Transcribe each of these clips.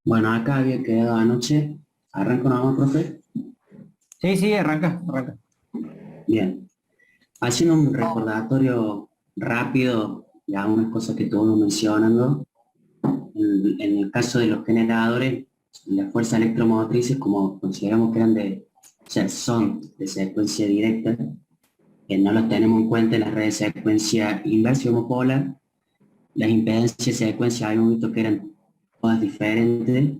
Bueno, acá había quedado anoche. ¿Arranco nomás, profe? Sí, sí, arranca, arranca. Bien. Haciendo un recordatorio rápido de algunas cosas que estuvimos mencionando. En el caso de los generadores, las fuerzas electromotrices, como consideramos que eran o sea, son de secuencia directa, que no los tenemos en cuenta en las redes de secuencia inversa y homopolar. Las impedancias de secuencia habíamos visto que eran todas diferentes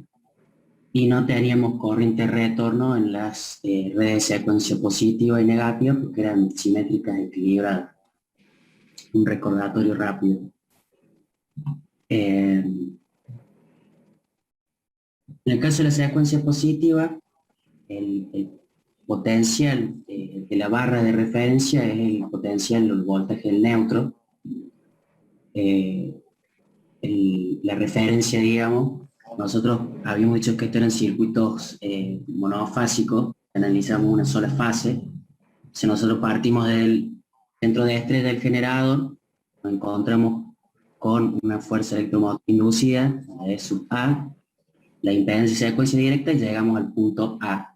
y no teníamos corriente de retorno en las redes de secuencia positiva y negativa porque eran simétricas equilibradas. Un recordatorio rápido. En el caso de la secuencia positiva, el potencial de la barra de referencia es el potencial del voltaje del neutro. Eh, la referencia, digamos, nosotros habíamos dicho que estos eran circuitos monofásicos, analizamos una sola fase. Si nosotros partimos del centro de estrés del generador, nos encontramos con una fuerza electromotriz inducida, la E sub A, la impedancia de secuencia directa y llegamos al punto A.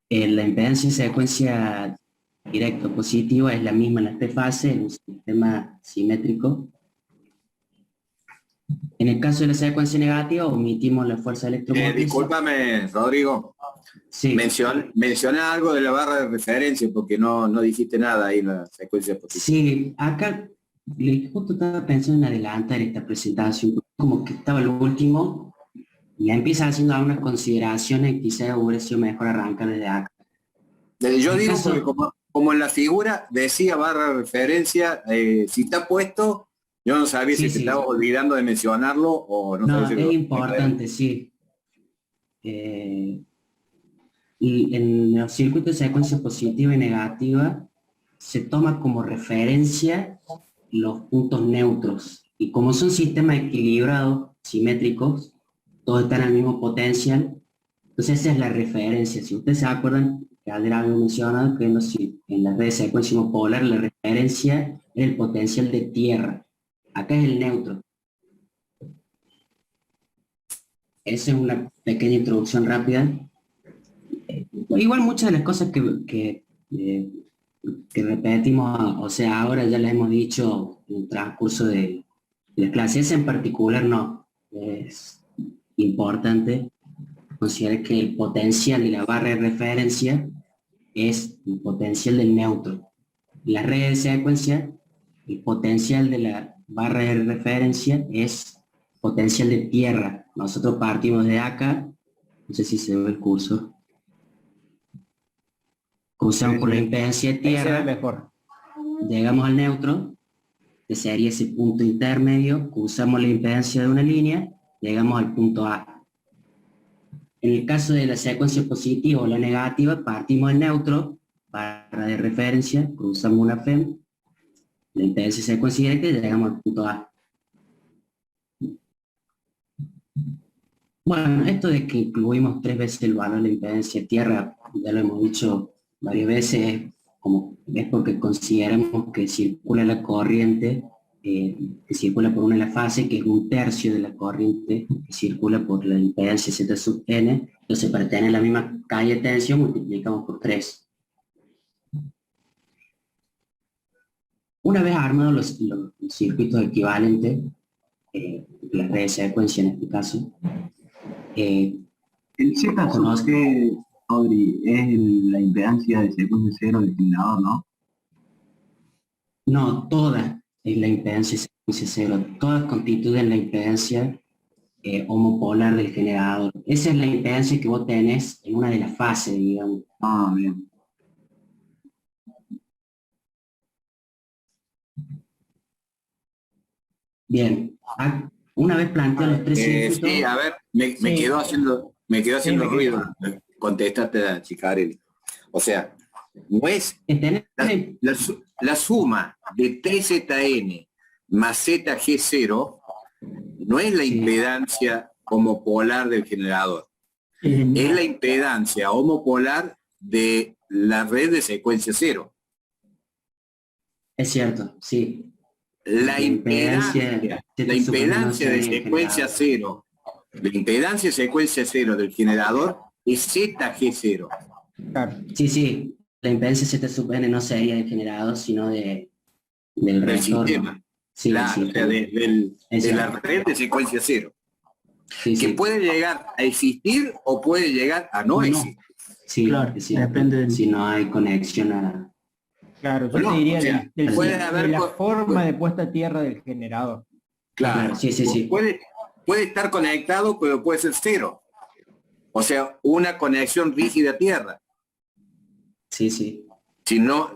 La impedancia de secuencia directa positiva es la misma en las tres fases, en un sistema simétrico. En el caso de la secuencia negativa, omitimos la fuerza electromotriz. Discúlpame, Rodrigo. Sí, Menciona algo de la barra de referencia porque no dijiste nada ahí en la secuencia positiva. sí, acá justo estaba pensando en adelantar esta presentación, como que estaba lo último, y ya empieza haciendo algunas consideraciones, quizás hubiera sido mejor arrancar desde acá. Yo En el digo porque caso, como en la figura decía barra de referencia, si está puesto, yo no sabía sí, si te estabas sí, olvidando de mencionarlo o no sabía no, si es lo... importante, sí. Eh, y en los circuitos de secuencia positiva y negativa se toma como referencia los puntos neutros. Y como son sistemas equilibrados, simétricos, todos están al mismo potencial, entonces esa es la referencia. Si ustedes se acuerdan, que ayer habíamos mencionado que en la red de secuencia monopolar la referencia es el potencial de tierra. Acá es el neutro. Esa es una pequeña introducción rápida. Igual muchas de las cosas que repetimos, o sea, ahora ya las hemos dicho en el transcurso de las clases, en particular no. Es importante considerar que el potencial de la barra de referencia es el potencial del neutro. La red de secuencia, el potencial de la barra de referencia es potencial de tierra. Nosotros partimos de acá, no sé si se ve el curso, cruzamos por la impedancia de Ahí se ve tierra, mejor. llegamos al neutro, que sería ese punto intermedio, cruzamos la impedancia de una línea, llegamos al punto A. En el caso de la secuencia positiva o la negativa, partimos del neutro, barra de referencia, cruzamos una FEM, la impedancia de secuencia directa y llegamos al punto A. Bueno, esto de que incluimos 3 veces el valor de la impedancia de tierra, ya lo hemos dicho varias veces, es porque consideramos que circula la corriente, que circula por una de las fases, que es un tercio de la corriente que circula por la impedancia Z sub n. Entonces, para tener la misma calle de tensión, multiplicamos por 3. Una vez armados los circuitos equivalentes, las redes de secuencia en este caso, eh, El Z sub conozco, G, Audrey, es la impedancia de secuencia cero del generador, ¿no? no, toda es la impedancia de secuencia cero, todas constituyen la impedancia homopolar del generador. Esa es la impedancia que vos tenés en una de las fases, digamos. Ah, bien. Bien, una vez planteados los tres Sí, circuitos, a ver, Sí, me quedó sí, haciendo me quedé. ruido. Contestaste a Chicarelli. O sea, no es tenés, la suma de 3ZN más ZG0 no es la sí, impedancia homopolar del generador, es la impedancia homopolar de la red de secuencia cero. es cierto, sí. La impedancia, la impedancia de secuencia cero, la impedancia de secuencia cero del generador es ZG0. Claro. Sí, sí, la impedancia Z sub n no sería del generador, sino del Del retorno. sistema. Sí, Claro, o sea, de la red de secuencia cero. sí, Que sí. puede llegar a existir o puede llegar a no existir. Sí, Claro, sí, depende del... si no hay conexión a... Claro, yo No, te diría o sea, puede de haber la co- forma de puesta a tierra del generador. Claro, Sí, sí, sí. puede estar conectado, pero puede ser cero. O sea, una conexión rígida a tierra, Sí, sí. sino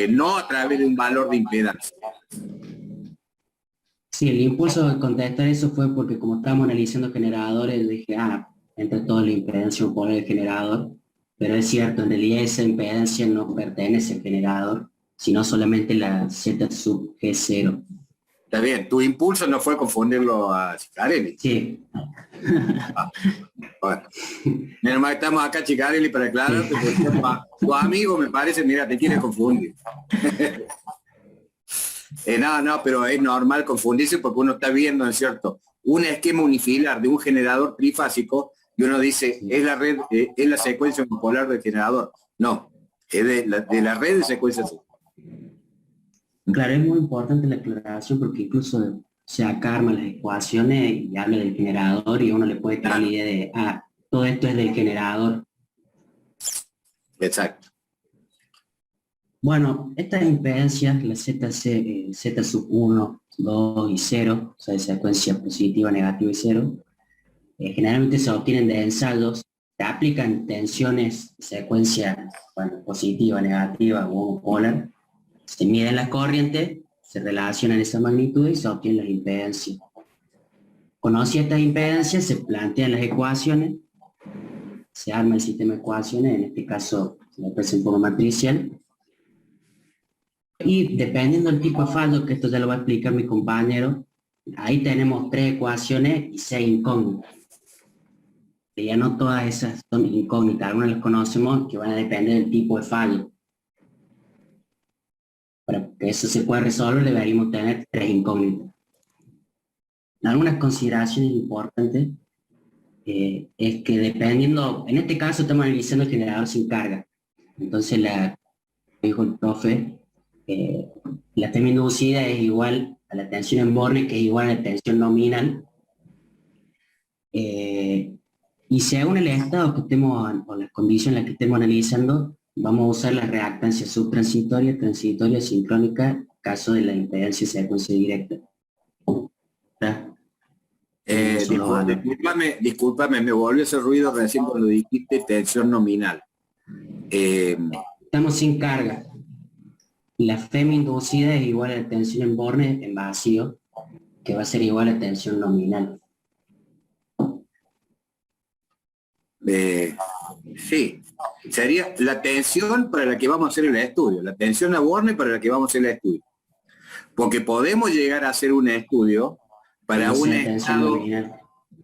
no a través de un valor de impedancia. Sí, el impulso de contestar eso fue porque como estábamos analizando generadores, dije, entre todo la impedancia un poner el generador, pero es cierto, en realidad esa impedancia no pertenece al generador, sino solamente la Z sub G0. Está bien, tu impulso no fue confundirlo a Cicarelli. Sí, Bueno, menos mal que estamos acá, Cicarelli, para aclararte, porque tu amigo me parece, mira, te quiere confundir. No, pero es normal confundirse porque uno está viendo, ¿no es cierto?, un esquema unifilar de un generador trifásico y uno dice, es la red, es la secuencia unipolar del generador. No, es de la red de secuencias. claro, es muy importante la aclaración porque incluso se acarman las ecuaciones y habla del generador y uno le puede crear la idea de, todo esto es del generador. Exacto. Bueno, estas impedancias, las Z sub 1, 2 y 0, o sea, de secuencia positiva, negativa y 0, generalmente se obtienen de ensayos, se aplican tensiones de secuencia positiva, negativa o homopolar, se miden las corrientes, se relacionan esa magnitud y se obtienen las impedancias. Conocidas estas impedancias, se plantean las ecuaciones, se arma el sistema de ecuaciones, en este caso se lo expresa en forma matricial, y dependiendo del tipo de fallo, que esto ya lo va a explicar mi compañero, ahí tenemos 3 ecuaciones y 6 incógnitas. Y ya no todas esas son incógnitas, algunas las conocemos que van a depender del tipo de fallo. Para que eso se pueda resolver deberíamos tener 3 incógnitas. Algunas consideraciones importantes es que dependiendo, en este caso estamos analizando el generador sin carga. Entonces dijo el profe, la tensión inducida es igual a la tensión en Borne, que es igual a la tensión nominal. Y según el estado que estemos, o las condiciones en las que estemos analizando, vamos a usar las reactancias subtransitorias, transitorias, sincrónicas, caso de la impedancia de secuencia directa. ¿Está? Discúlpame, me volvió ese ruido recién cuando dijiste tensión nominal. Estamos sin carga. La FEM inducida es igual a la tensión en Borne en vacío, que va a ser igual a tensión nominal. Sí, sería la tensión para la que vamos a hacer el estudio, la tensión a Borne para la que vamos a hacer el estudio. Porque podemos llegar a hacer un estudio para un estado,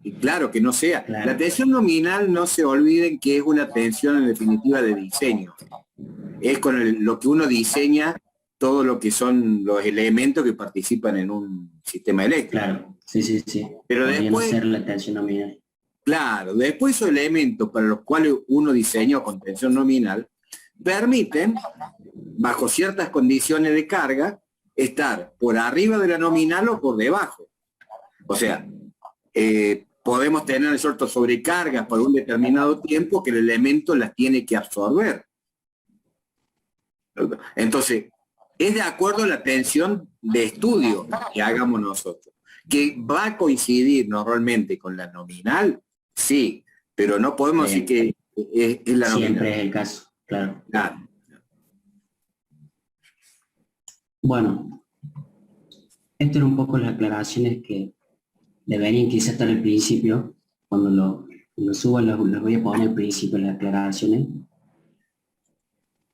y claro, que no sea. Claro. La tensión nominal, no se olviden que es una tensión en definitiva de diseño. Es con lo que uno diseña todo lo que son los elementos que participan en un sistema eléctrico. Claro, sí. Pero podría después, no ser la tensión nominal. claro, después esos elementos para los cuales uno diseñó con tensión nominal permiten, bajo ciertas condiciones de carga, estar por arriba de la nominal o por debajo. O sea, podemos tener ciertas sobrecargas por un determinado tiempo que el elemento las tiene que absorber. Entonces, es de acuerdo a la tensión de estudio que hagamos nosotros. ¿Que va a coincidir normalmente con la nominal? Sí, pero no podemos decir que es la nominal. Siempre es el caso, claro. Claro. Bueno, esto eran un poco las aclaraciones que deberían quizás estar al principio. Cuando lo suba las voy a poner al principio las aclaraciones.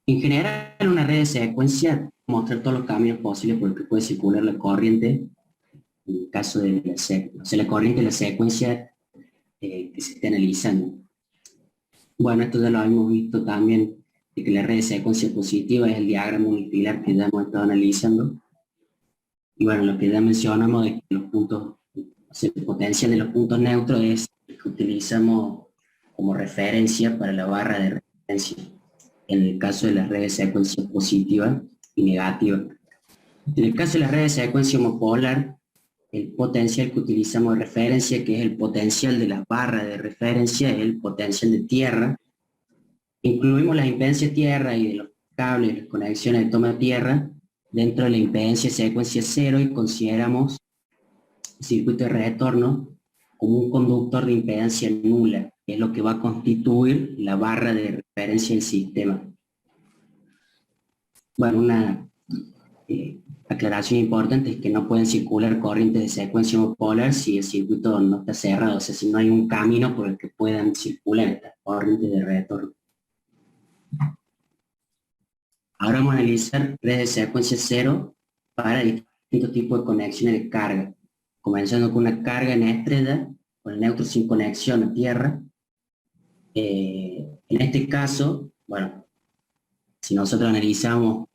En general, una red de secuencia mostrar todos los caminos posibles por los que puede circular la corriente en el caso de la corriente de la secuencia que se esté analizando. Bueno, esto ya lo hemos visto también, de que la red de secuencia positiva es el diagrama unifilar que ya hemos estado analizando. Y bueno, lo que ya mencionamos de que los puntos, o sea, el potencial de los puntos neutros es el que utilizamos como referencia para la barra de referencia, en el caso de las redes de secuencia positiva y negativa. En el caso de las redes de secuencia homopolar, el potencial que utilizamos de referencia, que es el potencial de las barras de referencia, es el potencial de tierra. Incluimos la impedancia tierra y de los cables, las conexiones de toma de tierra, dentro de la impedancia secuencia cero, y consideramos el circuito de retorno como un conductor de impedancia nula, que es lo que va a constituir la barra de referencia del sistema. Bueno, una aclaración importante es que no pueden circular corrientes de secuencia homopolar si el circuito no está cerrado, o sea, si no hay un camino por el que puedan circular estas corrientes de retorno. Ahora vamos a analizar redes de secuencia cero para distintos tipos de conexiones de carga, comenzando con una carga en estrella, con el neutro sin conexión a tierra. En este caso, bueno, si nosotros analizamos,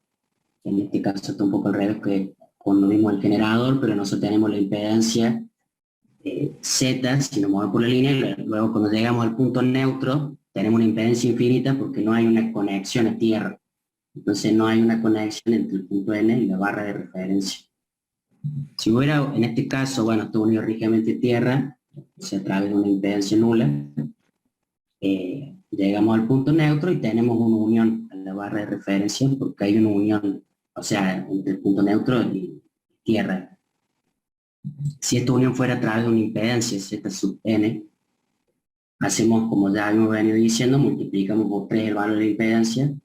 en este caso está un poco al revés que cuando vimos el generador, pero nosotros tenemos la impedancia Z, si nos movemos por la línea, luego cuando llegamos al punto neutro, tenemos una impedancia infinita porque no hay una conexión a tierra. Entonces no hay una conexión entre el punto N y la barra de referencia. Si hubiera, en este caso, bueno, está unido rígidamente a tierra, o sea, a través de una impedancia nula, llegamos al punto neutro y tenemos una unión a la barra de referencia porque hay una unión, o sea, entre el punto neutro y tierra. Si esta unión fuera a través de una impedancia Z sub N, hacemos, como ya hemos venido diciendo, multiplicamos por 3 el valor de impedancia.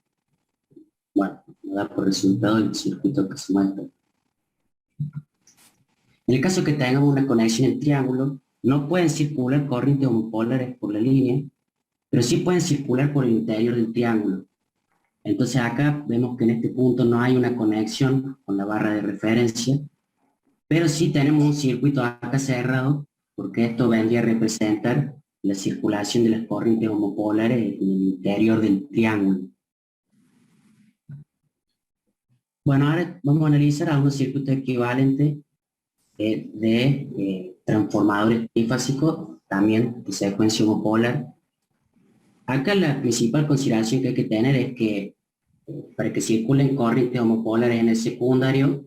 Bueno, nos da por resultado el circuito que se muestra. En el caso que tengamos una conexión en triángulo, no pueden circular corrientes homopolares por la línea, pero sí pueden circular por el interior del triángulo. Entonces acá vemos que en este punto no hay una conexión con la barra de referencia, pero sí tenemos un circuito acá cerrado, porque esto vendría a representar la circulación de las corrientes homopolares en el interior del triángulo. Bueno, ahora vamos a analizar algunos circuitos equivalentes de transformadores trifásicos, también de secuencia homopolar. Acá la principal consideración que hay que tener es que para que circulen corrientes homopolares en el secundario,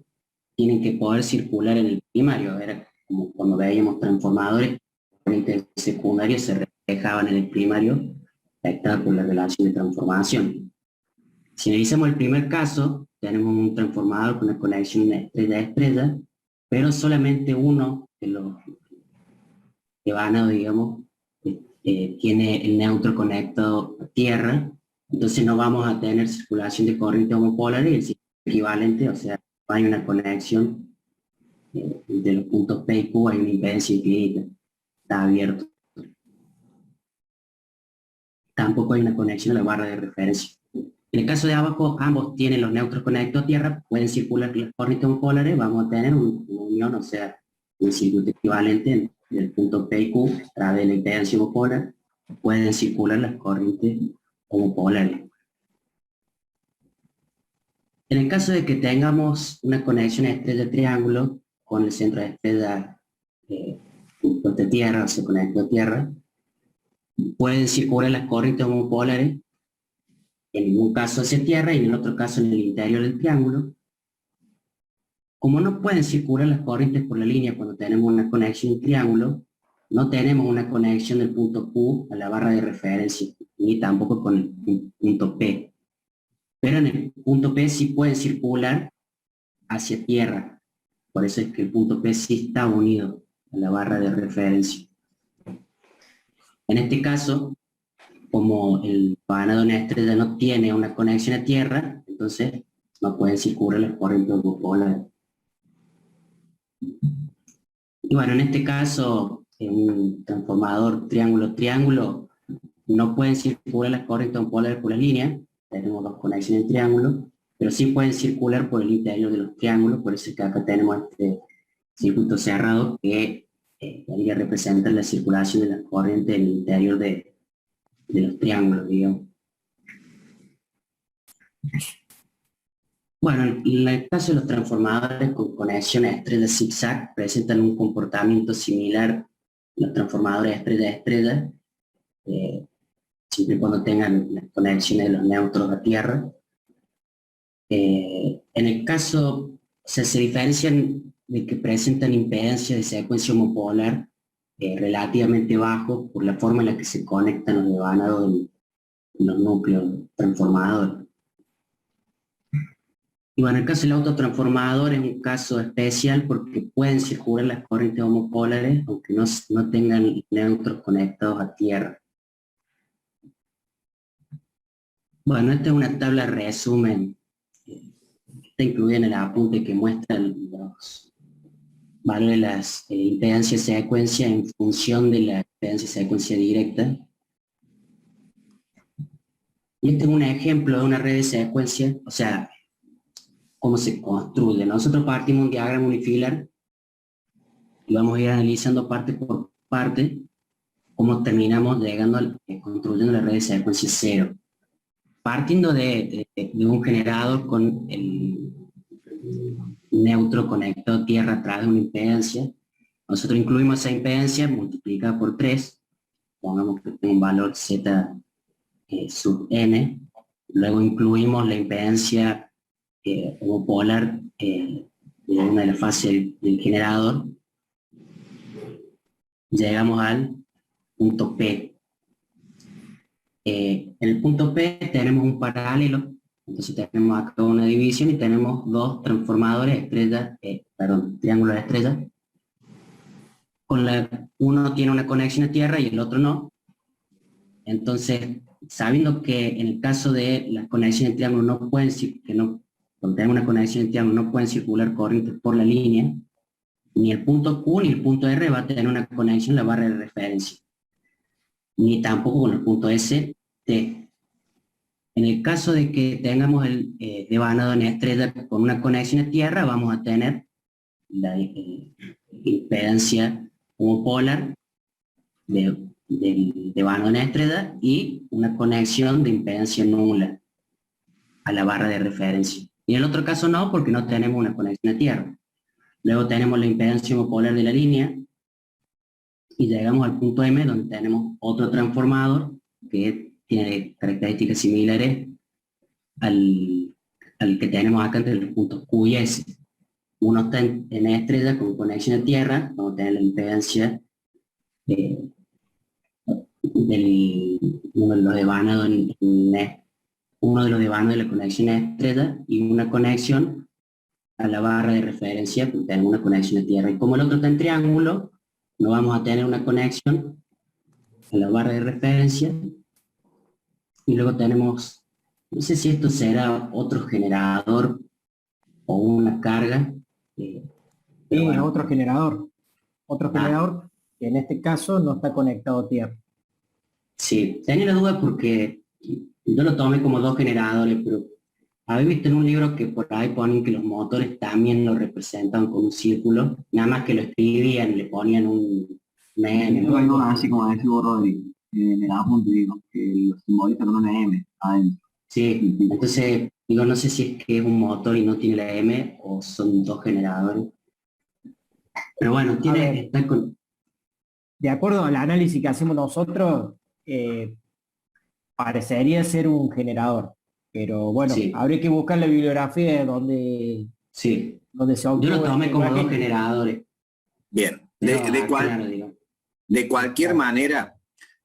tienen que poder circular en el primario. Era como cuando veíamos transformadores, corrientes secundarias se reflejaban en el primario, afectadas por la relación de transformación. Si analizamos el primer caso, tenemos un transformador con una conexión estrella a estrella, pero solamente uno de los evanados, digamos, tiene el neutro conectado a tierra, entonces no vamos a tener circulación de corriente homopolar y el circuito equivalente, o sea, no hay una conexión entre los puntos P y Q, hay una impedancia infinita, está abierto. Tampoco hay una conexión a la barra de referencia. En el caso de abajo, ambos tienen los neutros conectados a tierra, pueden circular las corrientes homopolares, vamos a tener una unión, o sea, un circuito equivalente del punto P y Q a través de la impedancia homopolar, pueden circular las corrientes homopolares. En el caso de que tengamos una conexión estrella-triángulo con el centro de estrella de tierra, o sea, conectado a tierra, pueden circular las corrientes homopolares en un caso hacia tierra y en el otro caso en el interior del triángulo. Como no pueden circular las corrientes por la línea cuando tenemos una conexión en triángulo, no tenemos una conexión del punto Q a la barra de referencia, ni tampoco con el punto P. Pero en el punto P sí pueden circular hacia tierra. Por eso es que el punto P sí está unido a la barra de referencia. En este caso, como el vanado en estrella no tiene una conexión a tierra, entonces no pueden circular las corrientes homopolares. Y bueno, en este caso, en un transformador triángulo-triángulo, no pueden circular las corrientes homopolares por la línea, tenemos dos conexiones en triángulo, pero sí pueden circular por el interior de los triángulos, por eso es que acá tenemos este circuito cerrado que debería representar la circulación de las corrientes en el interior de los triángulos, digamos. Bueno, en el caso de los transformadores con conexión estrella-zigzag presentan un comportamiento similar a los transformadores estrella-estrella, siempre y cuando tengan las conexiones de los neutros a tierra. En el caso, o sea, se diferencian de que presentan impedancia de secuencia homopolar relativamente bajo por la forma en la que se conectan los devanados en los núcleos transformadores. Y bueno, el caso del autotransformador es un caso especial porque pueden circular las corrientes homopolares aunque no tengan neutros conectados a tierra. Bueno, esta es una tabla resumen. Está incluida en el apunte que muestra los valores de las impedancias de secuencia en función de la impedancia de secuencia directa. Y este es un ejemplo de una red de secuencia, o sea, cómo se construye. Nosotros partimos un diagrama unifilar y vamos a ir analizando parte por parte cómo terminamos llegando construyendo la red de secuencia cero. Partiendo de un generador con el neutro conectado a tierra a través de una impedancia, nosotros incluimos esa impedancia multiplicada por 3, pongamos que tenga un valor z sub n, luego incluimos la impedancia homopolar de una de las fases del generador, llegamos al punto P. En el punto P tenemos un paralelo, entonces tenemos acá una división y tenemos dos transformadores triángulos de estrella. Uno tiene una conexión a tierra y el otro no. Entonces, sabiendo que en el caso de las conexiones de triángulo no pueden, cuando tenemos una conexión de triángulo no pueden circular corrientes por la línea, ni el punto Q ni el punto R va a tener una conexión en la barra de referencia, ni tampoco con el punto S, T. En el caso de que tengamos el devanado en estrella con una conexión a tierra, vamos a tener la impedancia homopolar del devanado en estrella y una conexión de impedancia nula a la barra de referencia. Y en el otro caso no, porque no tenemos una conexión a tierra. Luego tenemos la impedancia homopolar de la línea, y llegamos al punto M, donde tenemos otro transformador que tiene características similares al que tenemos acá entre los puntos Q y S. Uno está en estrella con conexión a tierra, vamos a tener la impedancia uno de los devanados uno de los devanados de la conexión a estrella y una conexión a la barra de referencia, porque tenemos una conexión a tierra. Y como el otro está en triángulo, no vamos a tener una conexión a la barra de referencia. Y luego tenemos, no sé si esto será otro generador o una carga. Bueno, otro generador. Otro generador que en este caso no está conectado a tierra. Sí, tenía la duda porque yo lo tomé como dos generadores, pero habéis visto en un libro que por ahí ponen que los motores también lo representan con un círculo, nada más que lo escribían, le ponían una M. No, así como decía Rodri, en el apunte digo, que los simbolizan con una M adentro. Sí, entonces digo, no sé si es que es un motor y no tiene la M o son dos generadores. Pero bueno, está con... De acuerdo al análisis que hacemos nosotros, parecería ser un generador. Pero bueno, Sí. habría que buscar la bibliografía de donde Sí, se obtuvo. yo lo tomé esta como imagen. dos generadores. Bien, Pero, claro, digo. de cualquier manera,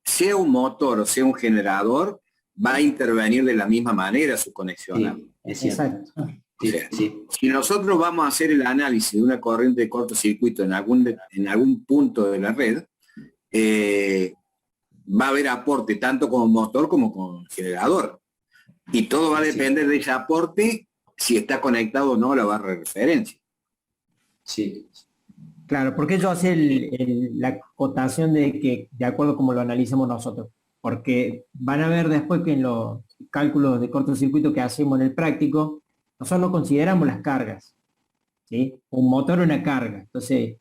sea un motor o sea un generador, va a intervenir de la misma manera su conexión. Sí, es cierto. Exacto. Sí, O sea, sí, si nosotros vamos a hacer el análisis de una corriente de cortocircuito en algún punto de la red, va a haber aporte tanto como motor como con generador. Y todo va a depender de ese aporte, si está conectado o no a la barra de referencia. sí. Claro, porque yo hace la acotación de que, de acuerdo como lo analizamos nosotros, porque van a ver después que en los cálculos de cortocircuito que hacemos en el práctico, nosotros no consideramos las cargas, ¿sí? Un motor o una carga, entonces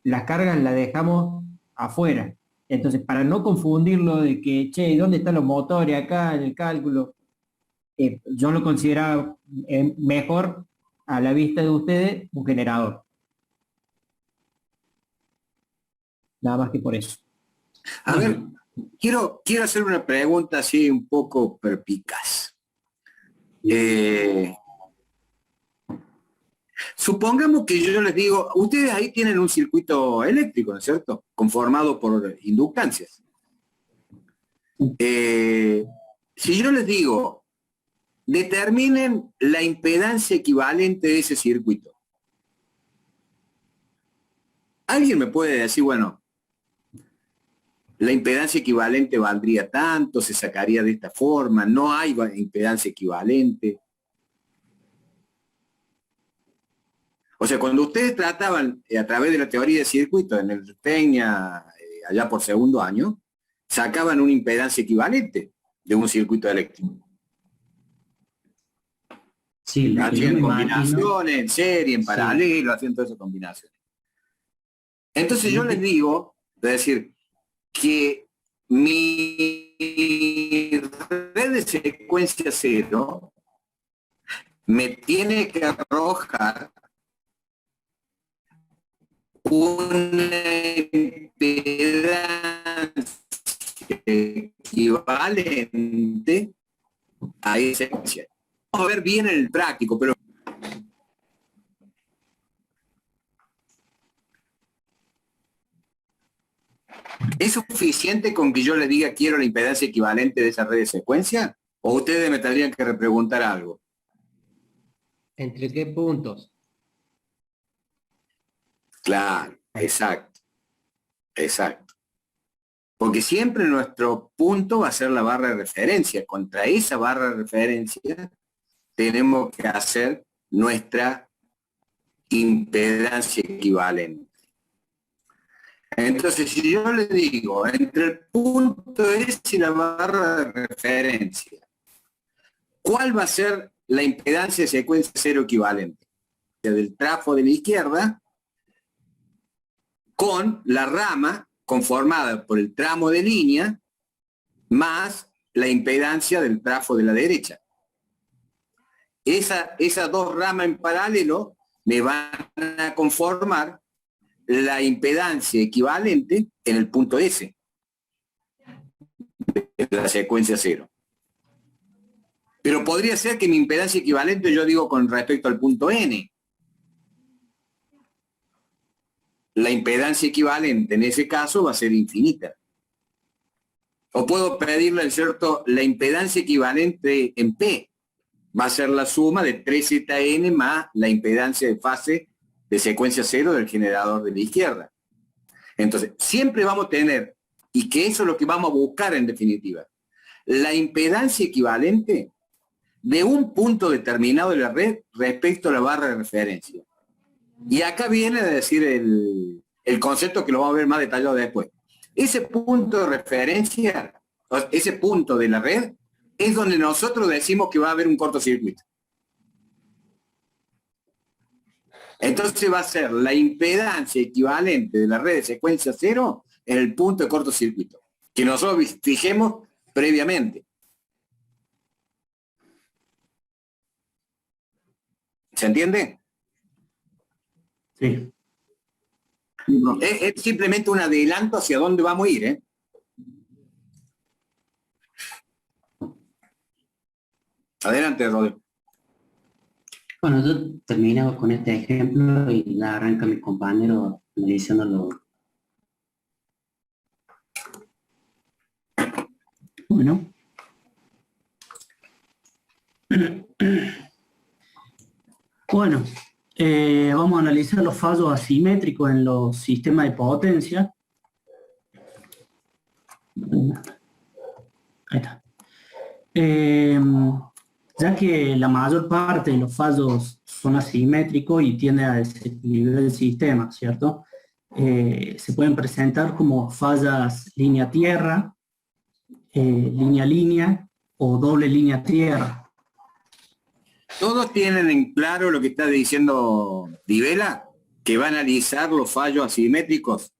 las cargas las dejamos afuera. Entonces, para no confundirlo de que, che, ¿dónde están los motores acá en el cálculo? Yo lo consideraba mejor a la vista de ustedes un generador. Nada más que por eso. A ver, quiero hacer una pregunta así un poco perspicaz. Supongamos que yo les digo, ustedes ahí tienen un circuito eléctrico, ¿no es cierto? Conformado por inductancias. Si yo les digo, determinen la impedancia equivalente de ese circuito. ¿Alguien me puede decir, bueno, la impedancia equivalente valdría tanto, se sacaría de esta forma, no hay impedancia equivalente? O sea, cuando ustedes trataban a través de la teoría de circuitos en el TECNIA, allá por segundo año, sacaban una impedancia equivalente de un circuito eléctrico. Sí, lo que yo Hacían me combinaciones, imagino, en serie, en sí. paralelo, hacían todas esas combinaciones. Entonces yo les digo, es decir, que mi red de secuencia cero me tiene que arrojar una impedancia equivalente a esa secuencia. Vamos a ver bien en el práctico, pero ¿es suficiente con que yo le diga quiero la impedancia equivalente de esa red de secuencia? ¿O ustedes me tendrían que repreguntar algo? ¿Entre qué puntos? Claro, exacto, exacto. Porque siempre nuestro punto va a ser la barra de referencia. Contra esa barra de referencia tenemos que hacer nuestra impedancia equivalente. Entonces, si yo le digo, entre el punto S y la barra de referencia, ¿cuál va a ser la impedancia de secuencia cero equivalente? Del trafo de la izquierda con la rama conformada por el tramo de línea más la impedancia del trafo de la derecha. Esas dos ramas en paralelo me van a conformar la impedancia equivalente en el punto S de la secuencia cero. Pero podría ser que mi impedancia equivalente, yo digo con respecto al punto N. La impedancia equivalente en ese caso va a ser infinita. O puedo pedirle, ¿cierto?, la impedancia equivalente en P. Va a ser la suma de 3ZN más la impedancia de fase de secuencia cero del generador de la izquierda. Entonces, siempre vamos a tener, y que eso es lo que vamos a buscar en definitiva, la impedancia equivalente de un punto determinado de la red respecto a la barra de referencia. Y acá viene a decir el concepto que lo vamos a ver más detallado después. Ese punto de referencia, ese punto de la red, es donde nosotros decimos que va a haber un cortocircuito. Entonces va a ser la impedancia equivalente de la red de secuencia cero en el punto de cortocircuito, que nosotros fijemos previamente. ¿Se entiende? Sí. Es simplemente un adelanto hacia dónde vamos a ir, ¿eh? Adelante, Rodrigo. Bueno, yo termino con este ejemplo y ya arranca mi compañero analizándolo. Bueno. Bueno, vamos a analizar los fallos asimétricos en los sistemas de potencia. Ahí está. Ya que la mayor parte de los fallos son asimétricos y tienden a desequilibrar el sistema, ¿cierto? Se pueden presentar como fallas línea-tierra, línea-línea o doble línea-tierra. ¿Todos tienen en claro lo que está diciendo Di Vela? Que va a analizar los fallos asimétricos.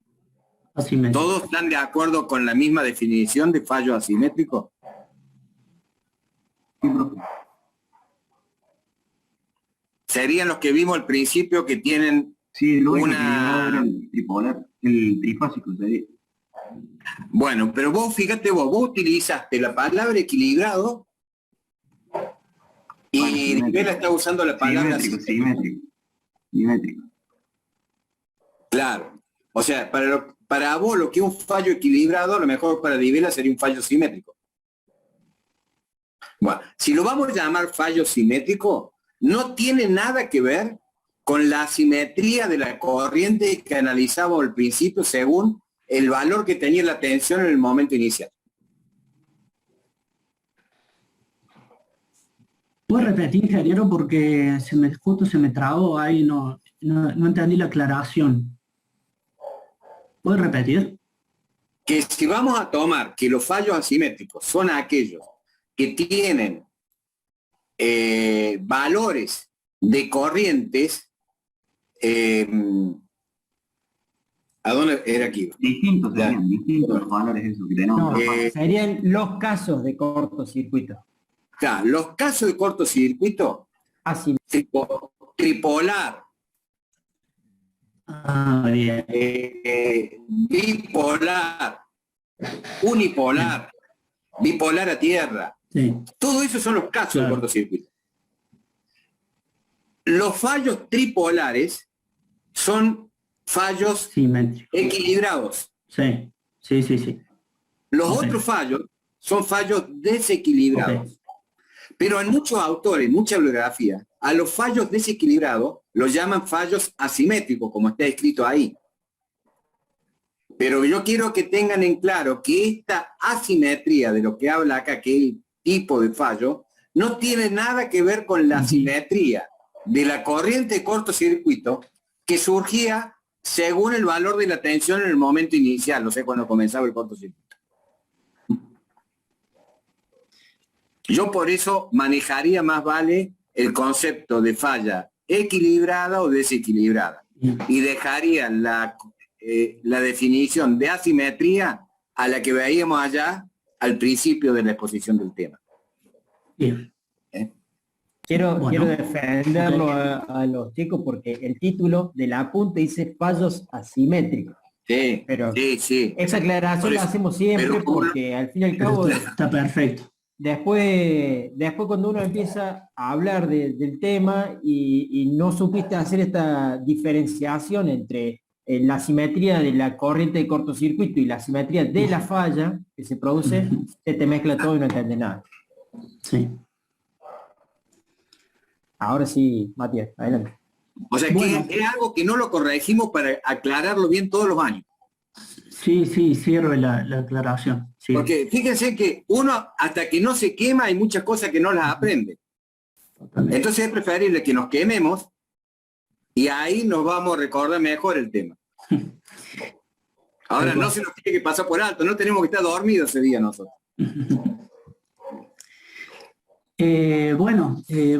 Asimétrico. ¿Todos están de acuerdo con la misma definición de fallo asimétrico? serían los que vimos al principio que tienen Sí, lo único que una... era el tripolar, el trifásico sería. Bueno, pero vos fíjate vos utilizaste la palabra equilibrado y Rivera está usando la palabra Simétrico. Claro. O sea, para vos lo que es un fallo equilibrado, a lo mejor para Rivera sería un fallo simétrico. Bueno, si lo vamos a llamar fallo simétrico, no tiene nada que ver con la asimetría de la corriente que analizamos al principio según el valor que tenía la tensión en el momento inicial. ¿Puedo repetir, ingeniero? Porque justo se me trabó ahí, no entendí la aclaración. ¿Puedo repetir? Que si vamos a tomar que los fallos asimétricos son aquellos que tienen valores de corrientes, ¿a dónde era aquí? Distintos los valores esos que tenemos. No, serían los casos de cortocircuito. Claro, los casos de cortocircuito, Así. tripolar, Bien. bipolar, unipolar, bipolar a tierra. Sí. Todo eso son los casos de cortocircuito. Los fallos tripolares son fallos Simétrico. equilibrados. Sí. Los Ok. otros fallos son fallos desequilibrados. Ok. Pero en muchos autores, mucha bibliografía, a los fallos desequilibrados los llaman fallos asimétricos, como está escrito ahí. Pero yo quiero que tengan en claro que esta asimetría de lo que habla acá, que es el tipo de fallo, no tiene nada que ver con la simetría de la corriente de cortocircuito que surgía según el valor de la tensión en el momento inicial, no sé, cuando comenzaba el cortocircuito. Yo por eso manejaría más vale el concepto de falla equilibrada o desequilibrada y dejaría la definición de asimetría a la que veíamos allá al principio de la exposición del tema. Bien. Quiero Bueno. defenderlo a los chicos porque el título del apunte dice fallos asimétricos. Sí, Pero sí. esa aclaración la hacemos siempre pero como porque al fin y al cabo Está perfecto. después cuando uno empieza a hablar del tema y no supiste hacer esta diferenciación entre la simetría de la corriente de cortocircuito y la simetría de la falla que se produce, se te mezcla todo y no entiendes nada. Sí. Ahora sí, Matías, adelante. O sea, Bueno. que es algo que no lo corregimos para aclararlo bien todos los años. Sí, cierro la aclaración. Sí. Porque fíjense que uno, hasta que no se quema, hay muchas cosas que no las aprende. Totalmente. Entonces es preferible que nos quememos y ahí nos vamos a recordar mejor el tema. Ahora no se nos tiene que pasar por alto, no tenemos que estar dormidos ese día nosotros.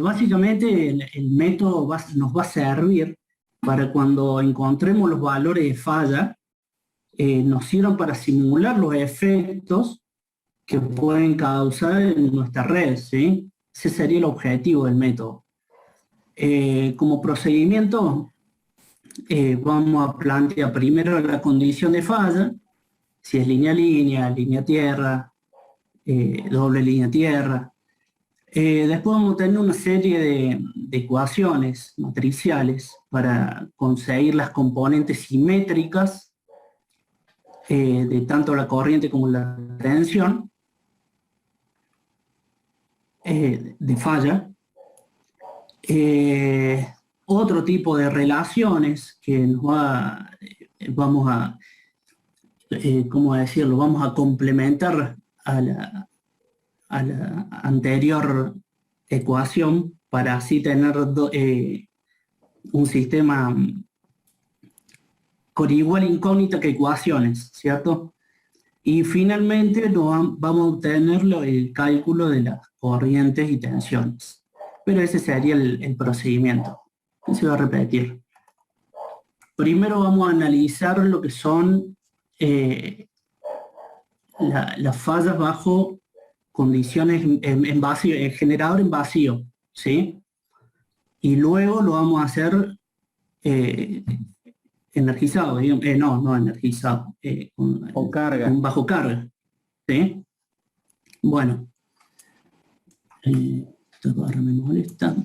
Básicamente el método nos va a servir para cuando encontremos los valores de falla, nos sirvan para simular los efectos que pueden causar en nuestra red, ¿sí? Ese sería el objetivo del método. Como procedimiento, vamos a plantear primero la condición de falla, si es línea-línea, línea-tierra, doble línea-tierra. Después vamos a tener una serie de ecuaciones matriciales para conseguir las componentes simétricas de tanto la corriente como la tensión de falla. Otro tipo de relaciones que nos vamos a, ¿cómo decirlo? Vamos a complementar a la anterior ecuación para así tener un sistema con igual incógnita que ecuaciones, ¿cierto? Y finalmente vamos a obtener el cálculo de las corrientes y tensiones. Pero ese sería el procedimiento. Se va a repetir. Primero vamos a analizar lo que son las fallas bajo condiciones en vacío, generador en vacío, ¿sí? y luego lo vamos a hacer energizado, digamos, no energizado, Con carga. con bajo carga. ¿Sí? Bueno, esta barra me molesta.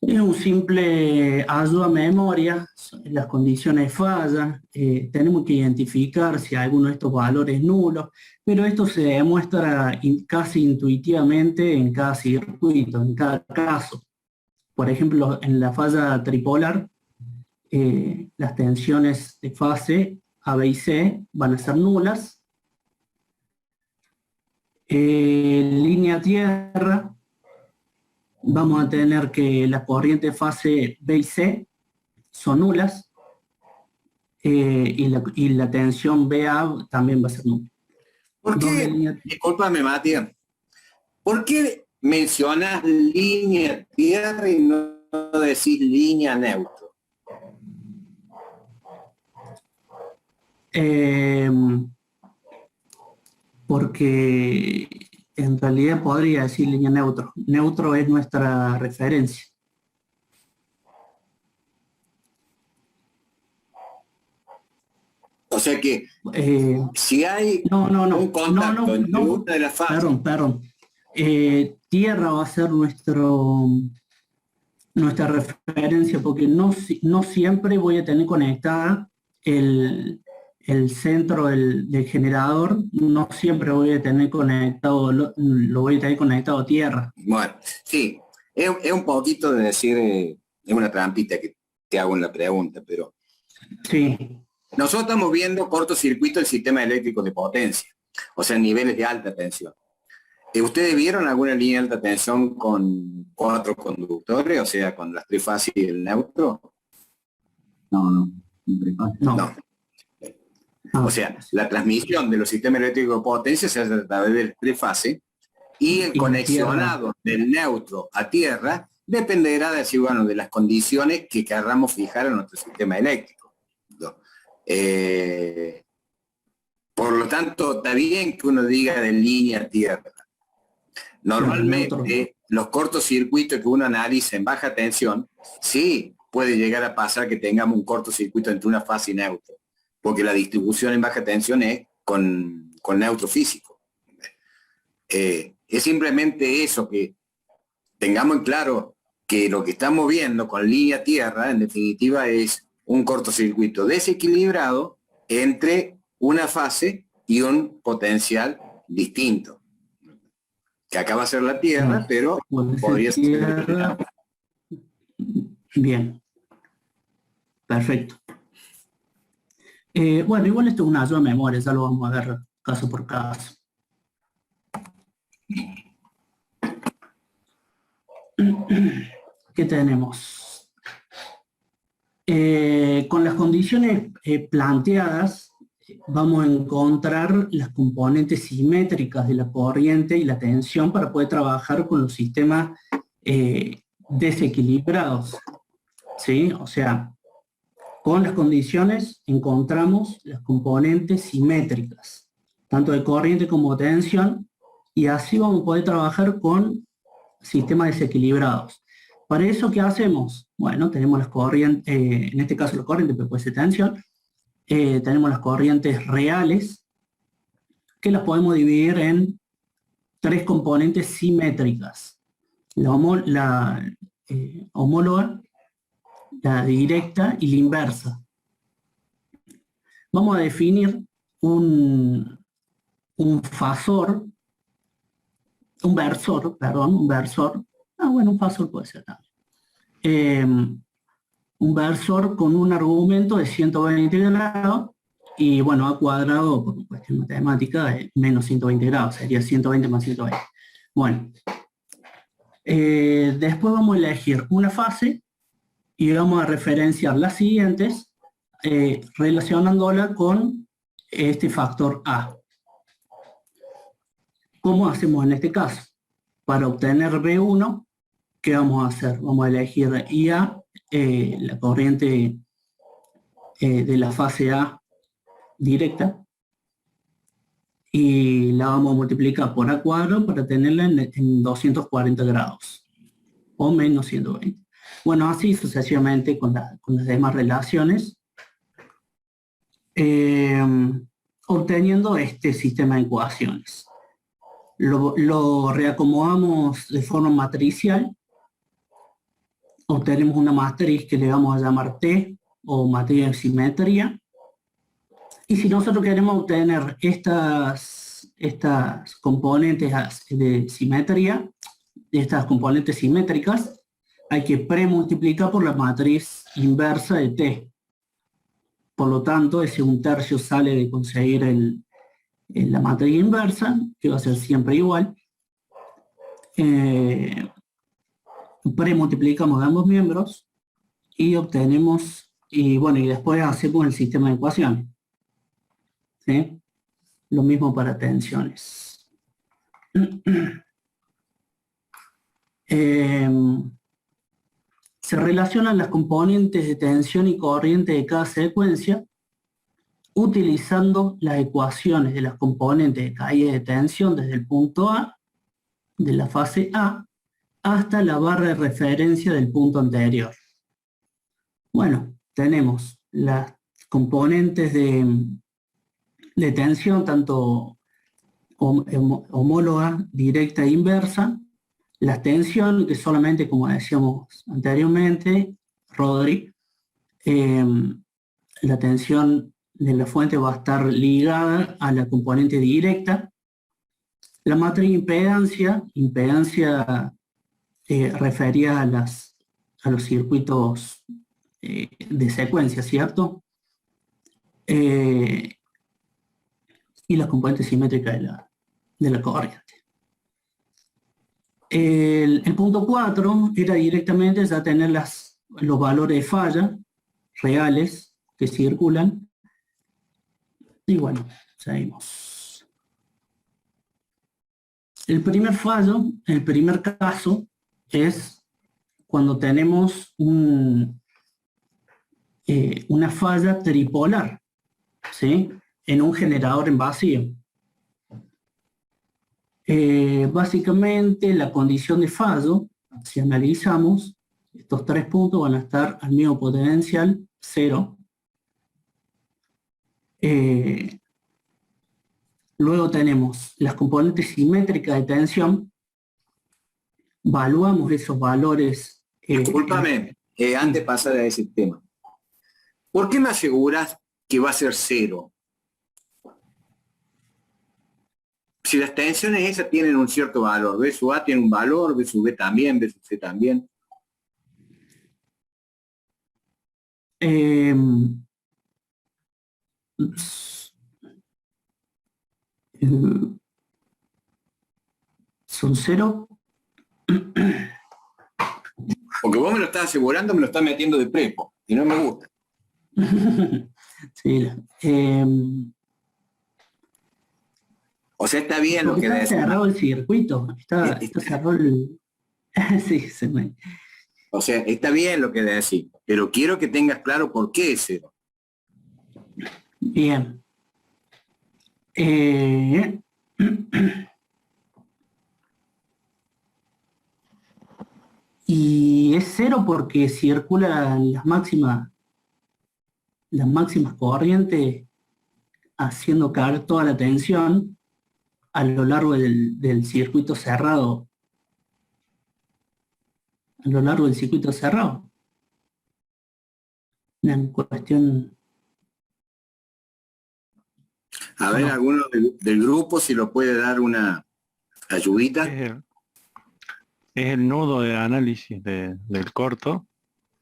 Es un simple ayuda a memoria, las condiciones fallan, tenemos que identificar si alguno de estos valores es nulo, pero esto se demuestra casi intuitivamente en cada circuito, en cada caso. Por ejemplo, en la falla tripolar, las tensiones de fase A, B y C van a ser nulas. Línea tierra, vamos a tener que las corrientes fase B y C son nulas, y la tensión BA también va a ser nula. ¿Por qué? Discúlpame, Matías. ¿Por qué mencionas línea tierra y no decís línea neutro? Porque en realidad podría decir línea neutro. Neutro es nuestra referencia. O sea que si hay un contacto entre una de las fases... Perdón. Tierra va a ser nuestra referencia, porque no siempre voy a tener conectada el centro del generador, no siempre voy a tener conectado, lo voy a tener conectado a tierra. Bueno, sí, es un poquito de decir, es una trampita que te hago en la pregunta, pero... Sí. Nosotros estamos viendo cortocircuito del sistema eléctrico de potencia, o sea, niveles de alta tensión. ¿Ustedes vieron alguna línea de alta tensión con 4 conductores, o sea, con las trifases y el neutro? No. No. O sea, la transmisión de los sistemas eléctricos de potencia se hace a través del trifase y el conexionado del neutro a tierra dependerá de las condiciones que queramos fijar en nuestro sistema eléctrico. Por lo tanto, está bien que uno diga de línea a tierra. Normalmente, los cortocircuitos que uno analiza en baja tensión, sí puede llegar a pasar que tengamos un cortocircuito entre una fase y neutro, porque la distribución en baja tensión es con neutro físico. Es simplemente eso, que tengamos en claro que lo que estamos viendo con línea tierra, en definitiva, es un cortocircuito desequilibrado entre una fase y un potencial distinto. Que acá va a ser la tierra, pero podría ser... Bien. Perfecto. Bueno, igual esto es una ayuda de memoria, ya lo vamos a ver caso por caso. ¿Qué tenemos? Con las condiciones planteadas, vamos a encontrar las componentes simétricas de la corriente y la tensión para poder trabajar con los sistemas desequilibrados. ¿Sí? O sea, con las condiciones encontramos las componentes simétricas, tanto de corriente como de tensión, y así vamos a poder trabajar con sistemas desequilibrados. Para eso, ¿qué hacemos? Bueno, tenemos las corrientes, en este caso la corriente, pero puede ser tensión, tenemos las corrientes reales, que las podemos dividir en 3 componentes simétricas. La homóloga, la directa y la inversa. Vamos a definir un versor, un fasor puede ser también. Un versor con un argumento de 120 grados y bueno, a cuadrado por cuestión matemática es menos 120 grados, sería 120 más 120. Bueno, después vamos a elegir una fase y vamos a referenciar las siguientes relacionándola con este factor A. ¿Cómo hacemos en este caso? Para obtener B1, ¿qué vamos a hacer? Vamos a elegir IA, la corriente de la fase A directa, y la vamos a multiplicar por A cuadrado para tenerla en 240 grados, o menos 120. Bueno, así sucesivamente con las demás relaciones, obteniendo este sistema de ecuaciones. Lo reacomodamos de forma matricial, obtenemos una matriz que le vamos a llamar T, o matriz de simetría, y si nosotros queremos obtener estas componentes de simetría, estas componentes simétricas, hay que premultiplicar por la matriz inversa de T. Por lo tanto, ese 1/3 sale de conseguir la matriz inversa, que va a ser siempre igual. Premultiplicamos de ambos miembros y obtenemos, y después hacemos el sistema de ecuaciones. ¿Sí? Lo mismo para tensiones. Se relacionan las componentes de tensión y corriente de cada secuencia utilizando las ecuaciones de las componentes de caída de tensión desde el punto A, de la fase A, hasta la barra de referencia del punto anterior. Bueno, tenemos las componentes de tensión, tanto homóloga, directa e inversa, la tensión, que solamente, como decíamos anteriormente, Rodri, la tensión de la fuente va a estar ligada a la componente directa. La matriz impedancia refería a los circuitos de secuencia, ¿cierto? Y la componente simétrica de la corriente. El punto 4 era directamente ya tener los valores de falla reales que circulan. Y bueno, seguimos. El primer caso es cuando tenemos una falla tripolar, ¿sí? En un generador en vacío. Básicamente la condición de fallo, si analizamos, estos 3 puntos van a estar al mismo potencial 0. Luego tenemos las componentes simétricas de tensión, evaluamos esos valores. Discúlpame, antes de pasar a ese tema. ¿Por qué me aseguras que va a ser 0? Si las tensiones esas tienen un cierto valor, B sub A tiene un valor, B sub B también, B sub C también. ¿Son 0? Porque vos me lo estás asegurando, me lo estás metiendo de prepo, y no me gusta. Sí. O sea, está bien lo que está decís. cerrado el circuito, está cerrado el... Sí, se me... O sea, está bien lo que decís, pero quiero que tengas claro por qué es 0. Bien. Y es 0 porque circulan las máximas corrientes haciendo caer toda la tensión a lo largo del circuito cerrado. A lo largo del circuito cerrado. Una cuestión... A ver, alguno del grupo si lo puede dar una ayudita. Es el nudo de análisis del corto,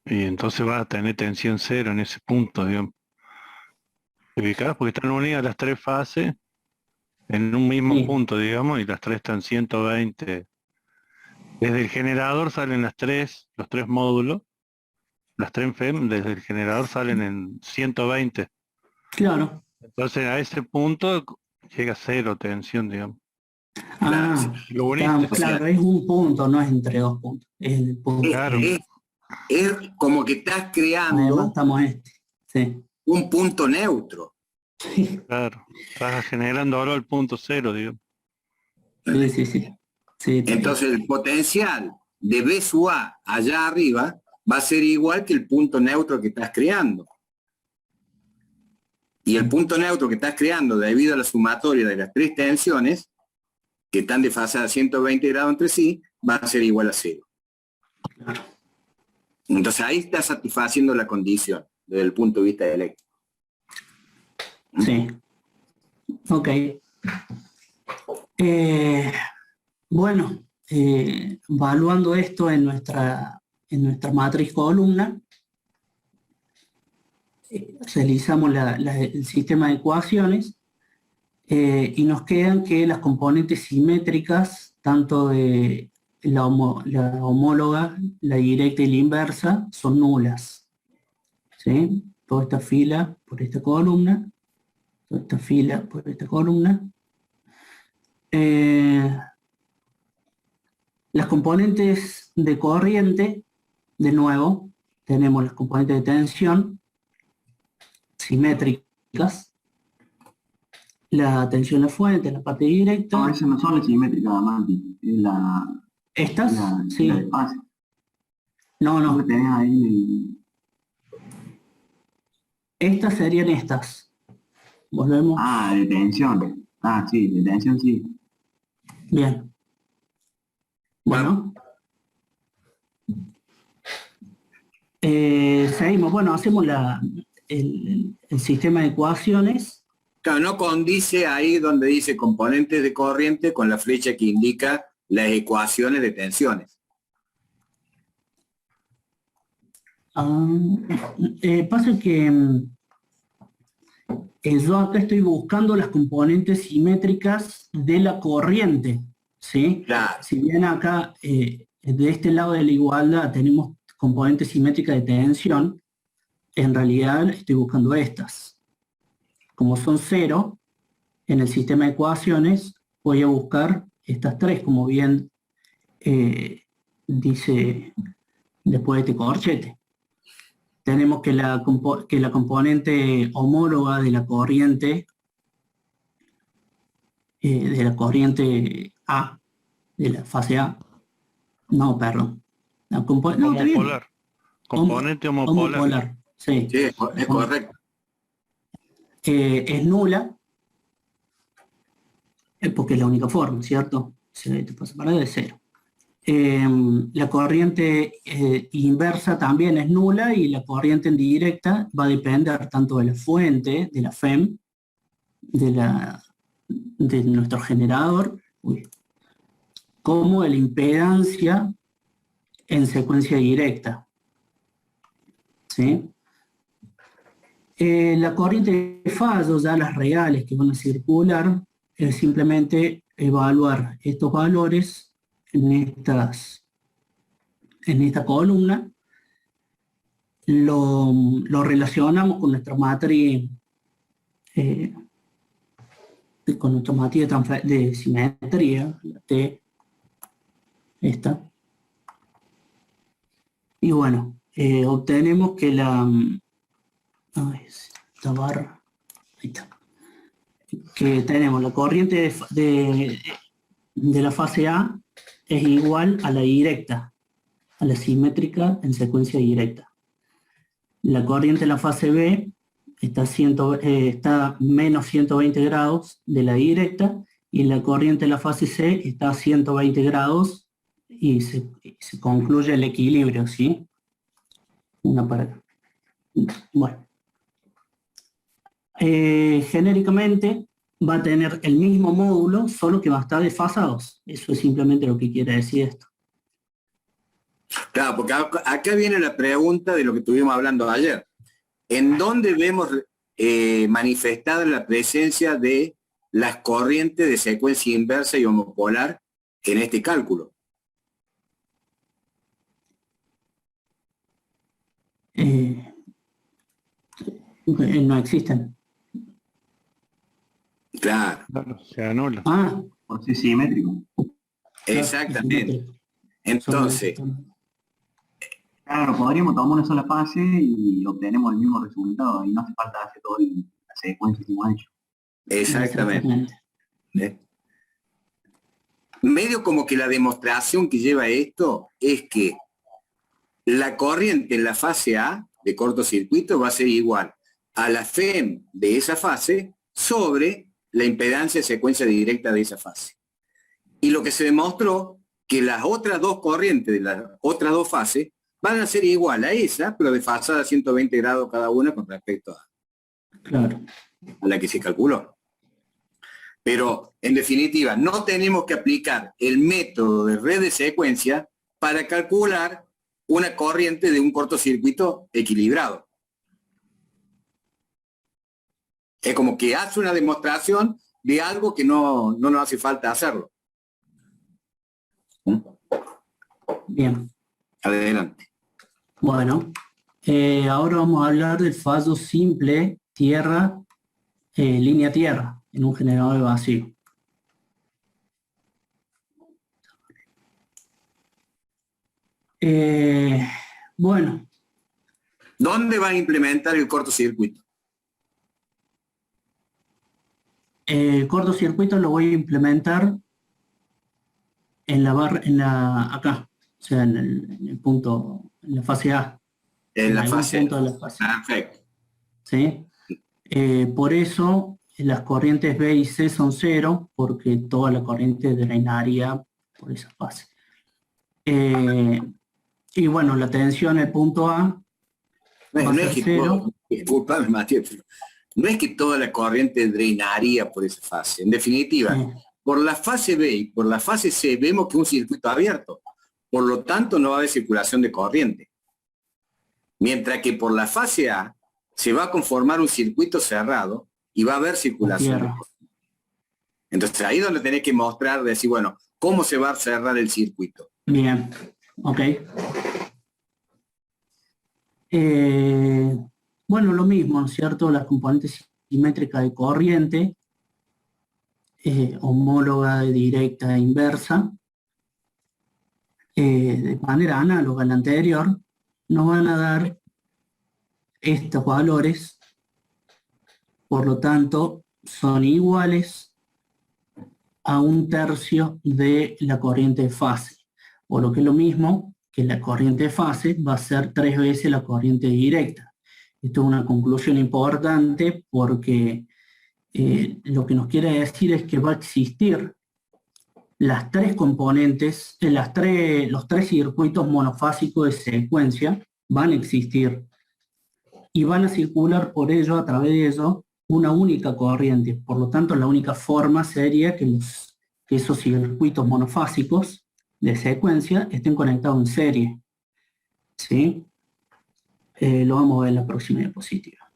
y entonces va a tener tensión 0 en ese punto, digamos. Ubicadas porque están unidas las 3 fases en un mismo punto, digamos, y las 3 están 120. Desde el generador salen los 3 módulos, las 3 FEM, desde el generador salen en 120. Claro. Entonces a ese punto llega 0 tensión, digamos. Lo uniste, claro, es un punto, no es entre 2 puntos. Es el punto. Claro. Es como que estás creando un punto neutro. Sí. Claro, estás generando ahora el punto 0, digamos. Sí. Entonces el potencial de B sub A allá arriba va a ser igual que el punto neutro que estás creando. Y el punto neutro que estás creando debido a la sumatoria de las tres tensiones, que están desfasadas 120 grados entre sí, va a ser igual a 0. Entonces ahí está satisfaciendo la condición desde el punto de vista eléctrico. Sí. Ok. Bueno, evaluando esto en nuestra matriz columna, realizamos el sistema de ecuaciones y nos quedan que las componentes simétricas, tanto de la homóloga, la directa y la inversa, son nulas. ¿Sí? Toda esta fila por esta columna, toda esta fila por esta columna. Las componentes de corriente, de nuevo, tenemos las componentes de tensión simétricas, la tensión de fuente, la parte directa. No, esas no son las simétricas, Mati. Es ¿Estas? Sí. la de fase. No, Lo no. que tenés ahí. Estas serían estas. Volvemos. Ah, de tensión. Ah, sí, de tensión sí. Bien. Bueno. Seguimos. Bueno, hacemos el sistema de ecuaciones. Claro, no condice ahí donde dice componentes de corriente con la flecha que indica las ecuaciones de tensiones. Pasa que yo acá estoy buscando las componentes simétricas de la corriente, ¿sí? Claro. Si bien acá, de este lado de la igualdad, tenemos componentes simétricas de tensión, en realidad estoy buscando estas. Como son 0, en el sistema de ecuaciones voy a buscar estas tres, como bien dice después de este corchete. Tenemos que la componente homóloga de la corriente A, de la fase A, no, perdón. Homopolar. Componente homopolar. Sí. Sí, es correcto. Es nula, porque es la única forma, ¿cierto? Se puede separar de 0. La corriente inversa también es nula y la corriente en directa va a depender tanto de la fuente, de la FEM, de nuestro generador, como de la impedancia en secuencia directa. ¿Sí? La corriente de fallos, ya las reales que van a circular, es simplemente evaluar estos valores en esta columna, lo relacionamos con nuestra matriz de simetría, la T, esta, y bueno, obtenemos que esta barra, ahí está, que tenemos la corriente de la fase A es igual a la directa, a la simétrica en secuencia directa. La corriente de la fase B está menos 120 grados de la directa y la corriente de la fase C está a 120 grados y se concluye el equilibrio, ¿sí? Una para acá. Bueno. Genéricamente va a tener el mismo módulo, solo que va a estar desfasados. Eso es simplemente lo que quiere decir esto. Claro, porque acá viene la pregunta de lo que estuvimos hablando ayer. ¿En dónde vemos manifestada la presencia de las corrientes de secuencia inversa y homopolar en este cálculo? No existen. Claro. Se anula. Ah, Por ser simétrico. Exactamente. Entonces, Claro, podríamos tomar una sola fase y obtenemos el mismo resultado y no hace falta hacer toda la secuencia que hemos hecho. exactamente. Medio como que la demostración que lleva esto es que la corriente en la fase A de cortocircuito va a ser igual a la FEM de esa fase sobre la impedancia de secuencia directa de esa fase. Y lo que se demostró, que las otras dos corrientes de las otras dos fases van a ser igual a esa, pero desfasada a 120 grados cada una con respecto Claro. a la que se calculó. Pero, en definitiva, no tenemos que aplicar el método de red de secuencia para calcular una corriente de un cortocircuito equilibrado. Es como que hace una demostración de algo que no nos hace falta hacerlo. Bien. Adelante. Bueno, ahora vamos a hablar del fallo simple tierra, línea tierra, en un generador de vacío. Bueno, ¿Dónde va a implementar el cortocircuito? el cortocircuito lo voy a implementar en la barra, acá, o sea, en el punto, en la fase A. En la algún fase. punto de la fase A, Perfecto. ¿sí? Por eso las corrientes B y C son 0, porque toda la corriente drenaría por esa fase. Y bueno, la tensión en el punto A No va a es ser que 0. disculpame, Matías, pero no es que toda la corriente drenaría por esa fase. En definitiva, por la fase B y por la fase C vemos que es un circuito abierto. Por lo tanto, no va a haber circulación de corriente. Mientras que por la fase A se va a conformar un circuito cerrado y va a haber circulación de corriente. Entonces ahí es donde tenés que mostrar, decir, bueno, ¿cómo se va a cerrar el circuito? Bien, ok. Bueno, lo mismo, ¿no es cierto? Las componentes simétricas de corriente, homóloga, directa e inversa, de manera análoga a la anterior, nos van a dar estos valores, por lo tanto, son iguales a 1/3 de la corriente de fase, o lo que es lo mismo, que la corriente de fase va a ser 3 veces la corriente directa. Esto es una conclusión importante porque lo que nos quiere decir es que va a existir las tres componentes, los tres circuitos monofásicos de secuencia van a existir y van a circular por ello, a través de ello, una única corriente. Por lo tanto, la única forma sería que esos circuitos monofásicos de secuencia estén conectados en serie. ¿Sí? Lo vamos a ver en la próxima diapositiva.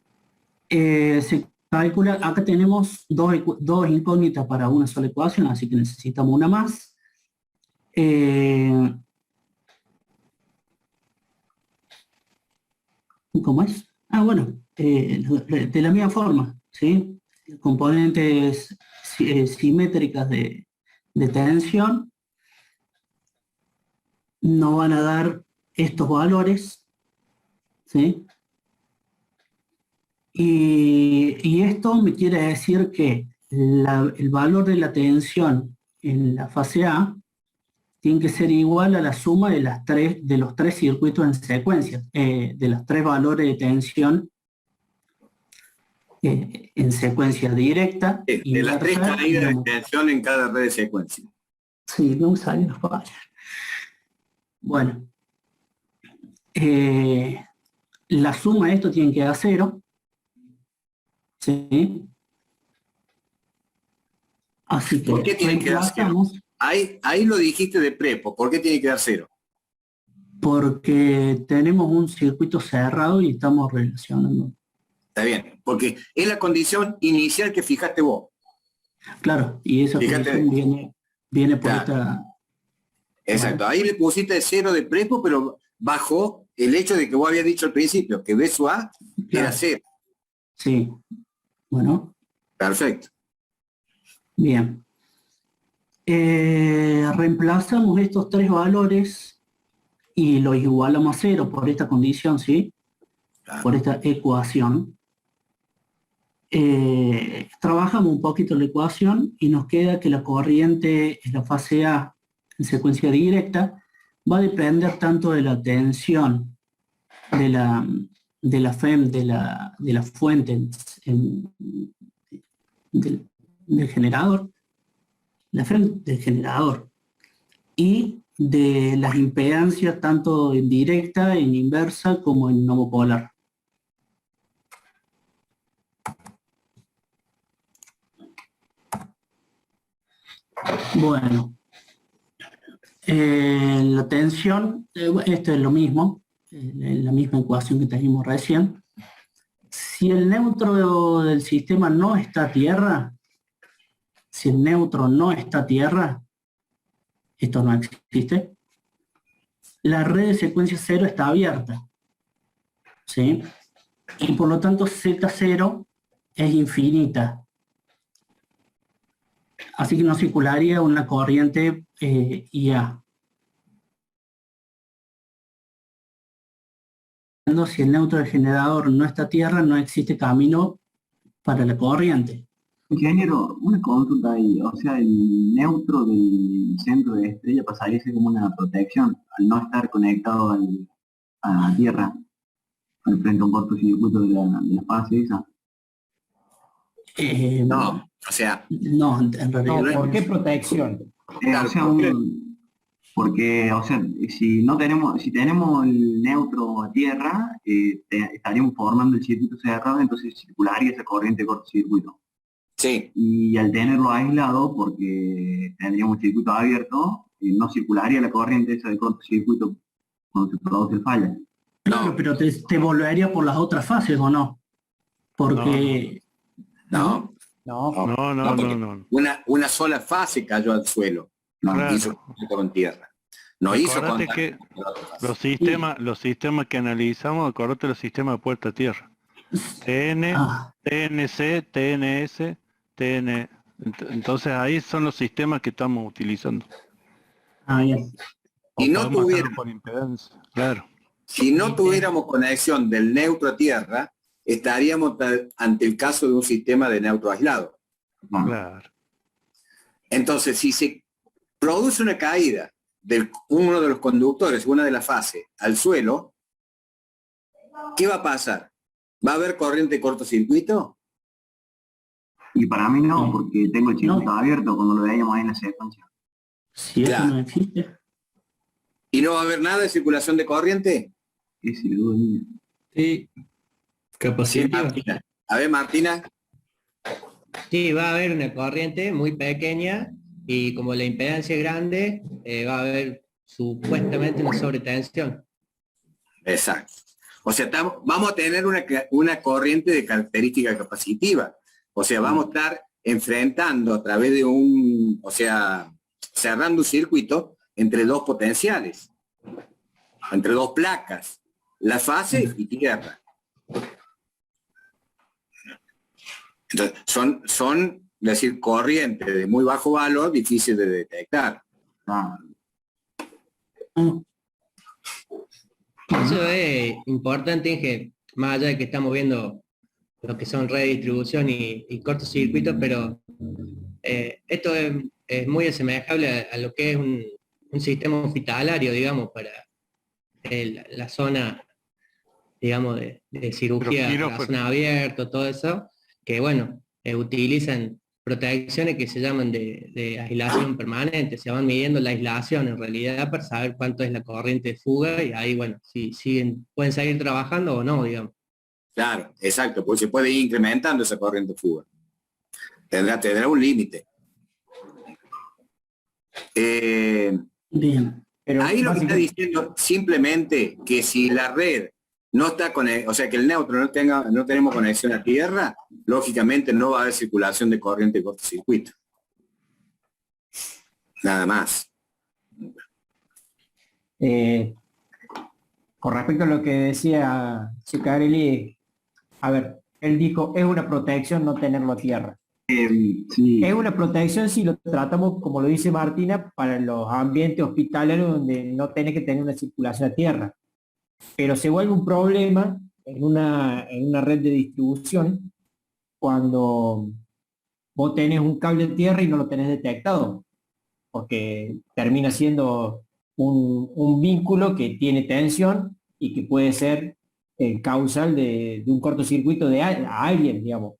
Se calcula, acá tenemos dos incógnitas para una sola ecuación, así que necesitamos una más. ¿Cómo es? Ah, bueno, de la misma forma, ¿sí? Componentes simétricas de tensión nos van a dar estos valores, ¿sí? Y esto me quiere decir que el valor de la tensión en la fase A tiene que ser igual a la suma de los tres circuitos en secuencia, de los tres valores de tensión en secuencia directa. De las tres caídas de tensión en cada red de secuencia. Sí, no salen los valores. Bueno, la suma de esto tiene que dar 0. ¿Sí? Así que ¿Por qué tiene que dar 0? Ahí lo dijiste de prepo. ¿Por qué tiene que dar 0? Porque tenemos un circuito cerrado y estamos relacionando. Está bien, porque es la condición inicial que fijaste vos. Claro, y esa condición viene por esta... Exacto, ahí le pusiste 0 de prepo, pero bajo el hecho de que vos habías dicho al principio que B sub A era 0. Sí, bueno. Perfecto. Bien. Reemplazamos estos tres valores y los igualamos a 0 por esta condición, ¿sí? Claro. Por esta ecuación. Trabajamos un poquito la ecuación y nos queda que la corriente en la fase A en secuencia directa va a depender tanto de la tensión de la FEM, de la fuente del generador, la FEM del generador, y de las impedancias tanto en directa, en inversa, como en homopolar. Bueno, la tensión, esto es lo mismo, la misma ecuación que teníamos recién. Si el neutro del sistema no está a tierra, si el neutro no está a tierra, esto no existe, la red de secuencia cero está abierta, ¿sí? Y por lo tanto Z0 es infinita. Así que no circularía una corriente IA. Si el neutro del generador no está a tierra, no existe camino para la corriente. Ingeniero, una consulta ahí, o sea, el neutro del centro de estrella pasaría a ser como una protección al no estar conectado a la Tierra, al frente a un cortocircuito de la fase esa. No, o sea, No, en realidad. No, ¿por qué protección? O sea, porque, o sea, si tenemos el neutro a tierra, estaríamos formando el circuito cerrado, entonces circularía esa corriente de cortocircuito. sí, Y al tenerlo aislado, porque tendríamos un circuito abierto, no circularía la corriente esa de cortocircuito cuando se produce el falla. Claro, pero te volvería por las otras fases, ¿o no? Porque... no, No, porque no. Una sola fase cayó al suelo, no Claro. hizo contacto con tierra. No hizo Acordate contacto que con la otra fase. los sistemas que analizamos, acordate los sistemas de puerta a tierra. TN, Ah, TNC, TNS, TN. Entonces ahí son los sistemas que estamos utilizando. bien. O Y no podemos hacerlo tuviera- por impedancia. Claro. Si no tuviéramos conexión del neutro a tierra, estaríamos ante el caso de un sistema de neutro aislado. Claro. Entonces, si se produce una caída de uno de los conductores, una de las fases, al suelo, ¿qué va a pasar? ¿Va a haber corriente de cortocircuito? Y para mí no, No. porque tengo el circuito No. abierto cuando lo veíamos ahí en la secuencia. Si eso Claro. no existe. ¿Y no va a haber nada de circulación de corriente? Ese lo dudo mío. Sí. Sí, Capacitiva. Martina. A ver, Martina. Sí, va a haber una corriente muy pequeña y como la impedancia es grande, va a haber supuestamente una sobretensión. Exacto. O sea, vamos a tener una corriente de característica capacitiva. O sea, vamos a estar enfrentando a través de cerrando un circuito entre dos potenciales, entre dos placas, la fase y tierra. Entonces, son, es decir, corrientes de muy bajo valor, difícil de detectar. Mm. Eso es importante, Inge, más allá de que estamos viendo lo que son red de distribución y cortocircuitos, pero esto es muy asemejable a lo que es un sistema hospitalario, digamos, para la zona, digamos, de cirugía, Pero la zona abierta, todo eso, que bueno, utilizan protecciones que se llaman de aislación permanente, se van midiendo la aislación en realidad para saber cuánto es la corriente de fuga y ahí, bueno, si pueden seguir trabajando o no, digamos. Claro, exacto, porque se puede ir incrementando esa corriente de fuga. Tendrá un límite. Bien. pero Ahí lo que está básicamente- diciendo simplemente que si la red no está o sea que el neutro no tenemos conexión a tierra, lógicamente no va a haber circulación de corriente de cortocircuito. Nada más. Con respecto a lo que decía Ciccarelli, a ver, él dijo, es una protección no tenerlo a tierra. Sí, Es una protección si lo tratamos, como lo dice Martina, para los ambientes hospitalarios donde no tenés que tener una circulación a tierra. Pero se vuelve un problema en una red de distribución cuando vos tenés un cable de tierra y no lo tenés detectado, porque termina siendo un vínculo que tiene tensión y que puede ser el causal de un cortocircuito a alguien, digamos.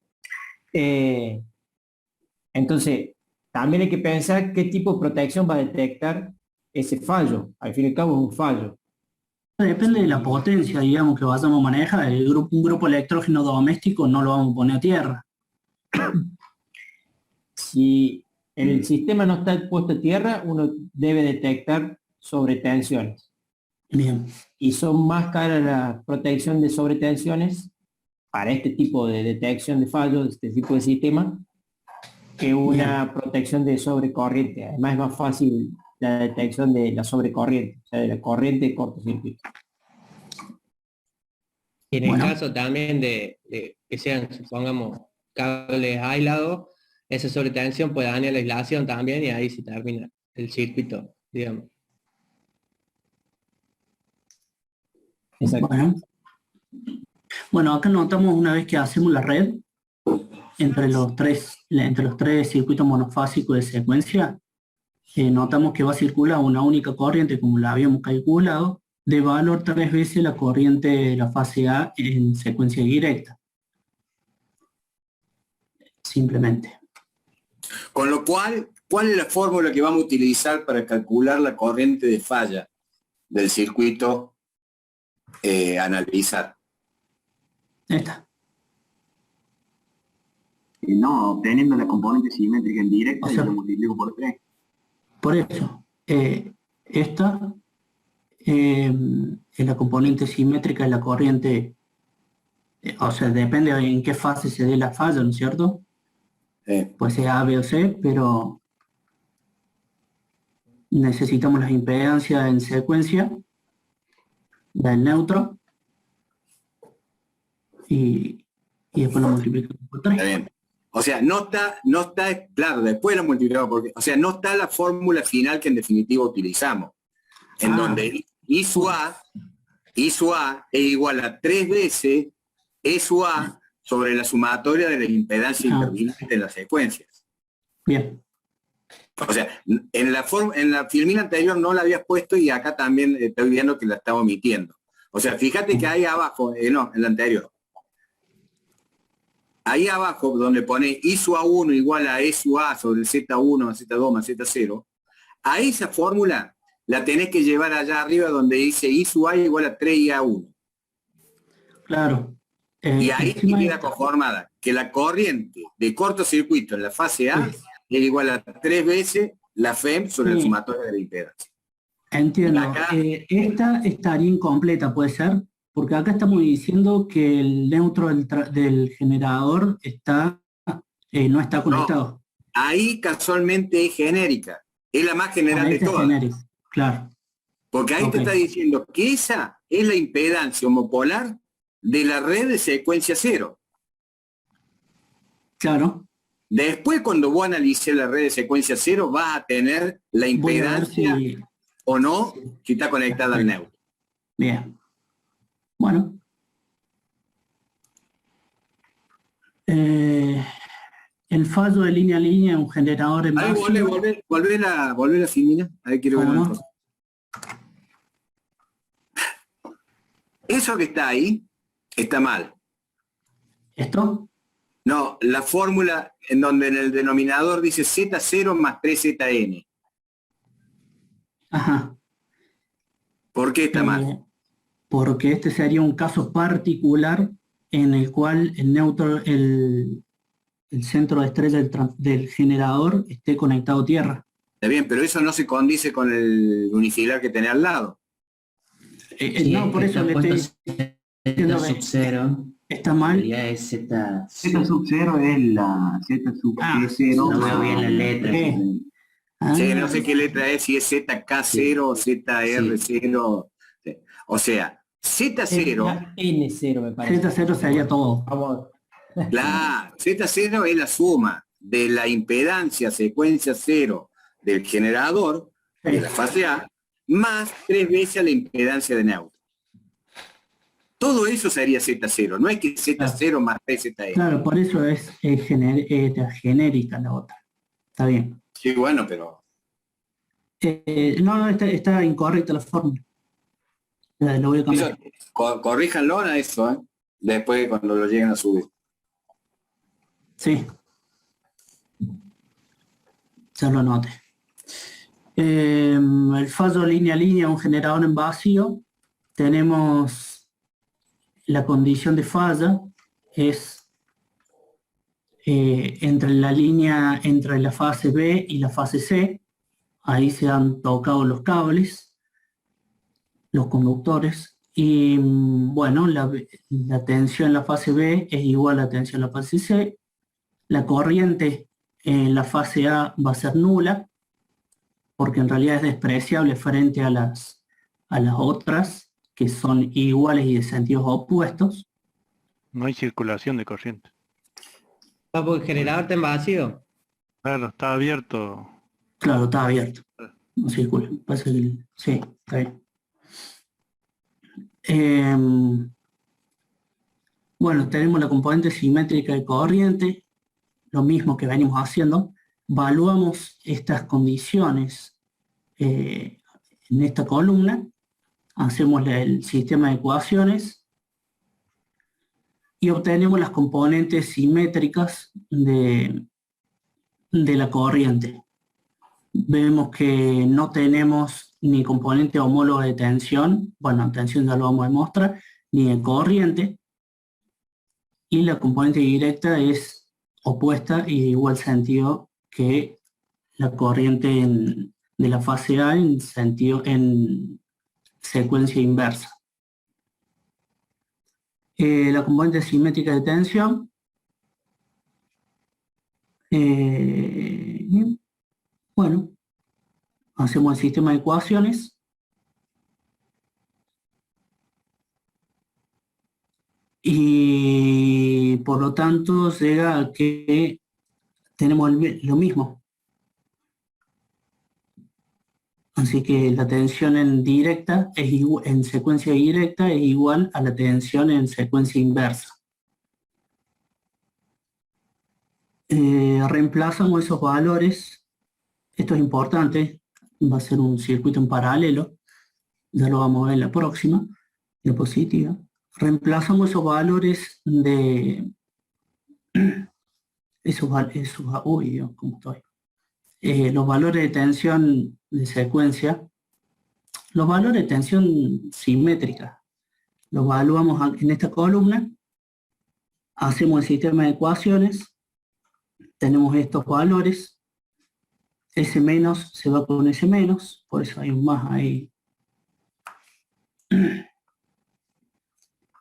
Entonces, también hay que pensar qué tipo de protección va a detectar ese fallo. Al fin y al cabo es un fallo. Depende de la potencia, digamos, que vayamos a manejar. Un grupo electrógeno doméstico no lo vamos a poner a tierra. Si el sistema no está puesto a tierra, uno debe detectar sobretensiones. Bien. Y son más caras la protección de sobretensiones para este tipo de detección de fallos, este tipo de sistema, que una protección de sobrecorriente. Además es más fácil la detección de la sobrecorriente, o sea, de la corriente de cortocircuito. Y en el Bueno. caso también de que sean, supongamos, cables aislados, esa sobretensión puede dañar la aislación también y ahí se termina el circuito, digamos. Exacto. Bueno, acá notamos una vez que hacemos la red entre los tres circuitos monofásicos de secuencia, notamos que va a circular una única corriente, como la habíamos calculado, de valor 3 veces la corriente de la fase A en secuencia directa. Simplemente. Con lo cual, ¿cuál es la fórmula que vamos a utilizar para calcular la corriente de falla del circuito analizar? Esta. No, obteniendo la componente simétrica en directo, O sea, y lo multiplico por 3. Por eso, esta es la componente simétrica de la corriente, o sea, depende de en qué fase se dé la falla, ¿no es cierto? Puede ser A, B o C, pero necesitamos las impedancias en secuencia del neutro y después lo multiplicamos por 3. Está bien. O sea, no está, claro, después lo multiplicamos porque, o sea, no está la fórmula final que en definitiva utilizamos, en donde I sub A es igual a 3 veces E sub A sobre la sumatoria de la impedancia intermitente de las secuencias. Bien. O sea, en la filmina anterior no la habías puesto y acá también estoy viendo que la estaba omitiendo. O sea, fíjate que ahí abajo, no, en la anterior. Ahí abajo, donde pone I sub A1 igual a E sub A sobre el Z1 más Z2 más Z0, a esa fórmula la tenés que llevar allá arriba donde dice I sub A igual a 3IA1. Claro. Y ahí queda conformada que la corriente de cortocircuito en la fase A es igual a 3 veces la FEM sobre el sumatorio de la impedancia. Entiendo. Acá, Esta estaría incompleta, ¿puede ser? Porque acá estamos diciendo que el neutro del generador no está conectado. No, ahí casualmente es genérica. Es la más general de todas. Claro. Porque ahí te está diciendo que esa es la impedancia homopolar de la red de secuencia cero. Claro. Después, cuando vos analices la red de secuencia cero, vas a tener la impedancia o no, si está conectada al neutro. Bien. Bueno. El fallo de línea a línea es un generador en base. Volver a filmina. Ahí quiero ver una cosa. Eso que está ahí está mal. ¿Esto? No, la fórmula en donde en el denominador dice Z0 más 3ZN. Ajá. ¿Por qué está mal? Porque este sería un caso particular en el cual el neutro, el centro de estrella del generador esté conectado a tierra. Está bien, pero eso no se condice con el unifilar que tenés al lado. No, por eso le estoy diciendo sub 0. Está mal. Es Z sub 0 es la Z sub G0. No veo bien la letra. Sí, no sé qué letra es, si es ZK0 o ZR0. O sea, Z0. N0 me parece. Z0 sería todo. Vamos. Claro, Z0 es la suma de la impedancia secuencia 0 del generador de la fase A más 3 veces la impedancia de neutro. Todo eso sería Z0, no es que Z0 más 3ZN. Claro, por eso es genérica la otra. Está bien. Sí, bueno, pero No, está incorrecta la fórmula. Lo voy a cambiar. Corríjanlo a eso, ¿eh? Después cuando lo lleguen a subir. Sí. Ya lo anoté. El fallo línea a línea, un generador en vacío. Tenemos la condición de falla, es entre la línea, entre la fase B y la fase C. Ahí se han tocado los cables, los conductores. Y bueno, la tensión en la fase B es igual a la tensión en la fase C. La corriente en la fase A va a ser nula, porque en realidad es despreciable frente a las otras, que son iguales y de sentidos opuestos. No hay circulación de corriente. Papu, ¿el generador está en vacío? Claro, está abierto. Claro, está abierto. No circula. Pasa que, sí, está bien. Bueno, tenemos la componente simétrica de corriente, lo mismo que venimos haciendo. Evaluamos estas condiciones en esta columna, hacemos el sistema de ecuaciones y obtenemos las componentes simétricas de la corriente. Vemos que no tenemos ni componente homólogo de tensión, bueno, tensión ya lo vamos a demostrar, ni de corriente, y la componente directa es opuesta y de igual sentido que la corriente de la fase A en secuencia inversa. La componente simétrica de tensión, bueno, hacemos el sistema de ecuaciones. Y por lo tanto llega a que tenemos lo mismo. Así que la tensión en directa en secuencia directa es igual a la tensión en secuencia inversa. Reemplazamos esos valores. Esto es importante. Va a ser un circuito en paralelo. Ya lo vamos a ver en la próxima diapositiva. Reemplazamos esos valores de uy, Dios, ¿cómo estoy? Los valores de tensión de secuencia, los valores de tensión simétrica, los evaluamos en esta columna, hacemos el sistema de ecuaciones, tenemos estos valores, S menos se va con S menos, por eso hay un más ahí.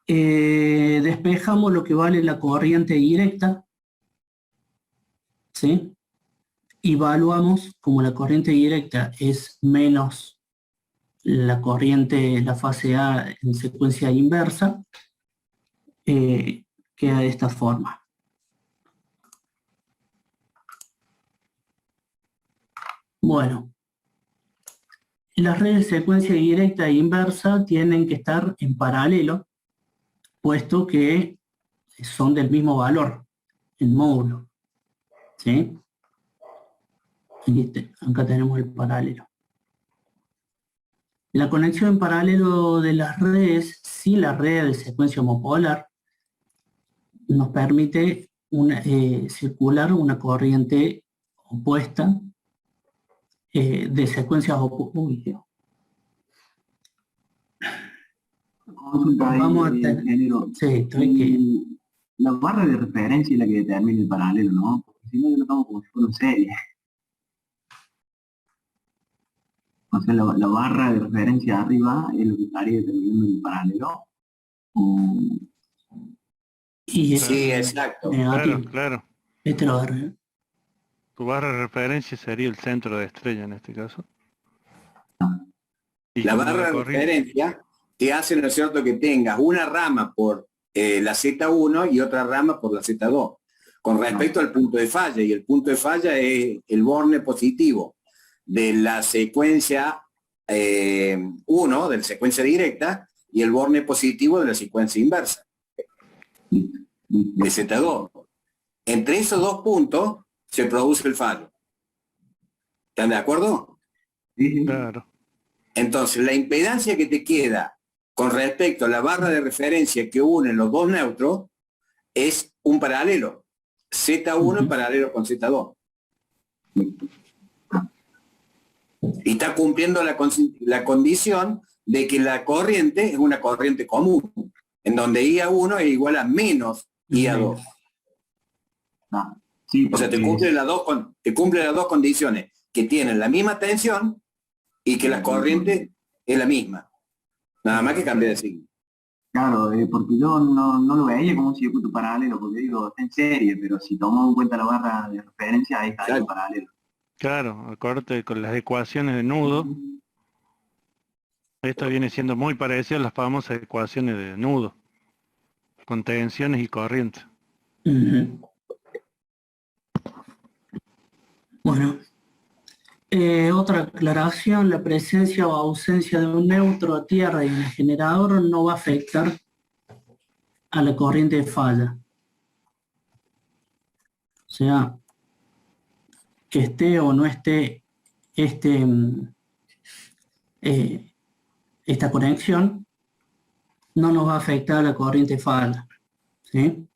Despejamos lo que vale la corriente directa, ¿sí? Evaluamos como la corriente directa es menos la corriente, la fase A en secuencia inversa, queda de esta forma. Bueno, las redes de secuencia directa e inversa tienen que estar en paralelo, puesto que son del mismo valor, en módulo. ¿Sí? Acá tenemos el paralelo. La conexión en paralelo de las redes, si la red de secuencia homopolar, nos permite circular una corriente opuesta de secuencias opuestas. Consulta ahí, Vamos a tener, ingeniero. sí, estoy que... La barra de referencia es la que determina el paralelo, ¿no? Porque si no, yo lo tomo como si fuera una serie. O sea, la barra de referencia arriba es lo que estaría determinando el paralelo. Y Sí, exacto. Claro, claro. Este lo agarré. Tu barra de referencia sería el centro de estrella en este caso. Y La como barra de corriente- referencia te hace, ¿no es cierto?, que tengas una rama por la Z1 y otra rama por la Z2. Con respecto al punto de falla, y el punto de falla es el borne positivo de la secuencia 1, de la secuencia directa, y el borne positivo de la secuencia inversa, de Z2. Entre esos dos puntos se produce el fallo. ¿Están de acuerdo? Sí, sí. Claro. Entonces, la impedancia que te queda con respecto a la barra de referencia que une los dos neutros es un paralelo. Z1 en paralelo con Z2. Y está cumpliendo la condición de que la corriente es una corriente común, en donde IA1 es igual a menos IA2. Ah, sí, O sea, te porque- cumple las dos condiciones, que tienen la misma tensión y que la corriente es la misma. Nada más que cambia de signo. Claro, porque yo no lo veía como un circuito paralelo, porque digo, está en serie, pero si tomamos en cuenta la barra de referencia, ahí está Claro. en paralelo. Claro, acorde con las ecuaciones de nudo. Esto viene siendo muy parecido a las famosas ecuaciones de nudo, con tensiones y corrientes. Ujú. Bueno, otra aclaración, la presencia o ausencia de un neutro a tierra y en el generador no va a afectar a la corriente de falla. O sea, que esté o no esté este, esta conexión, no nos va a afectar a la corriente de falla. ¿Sí?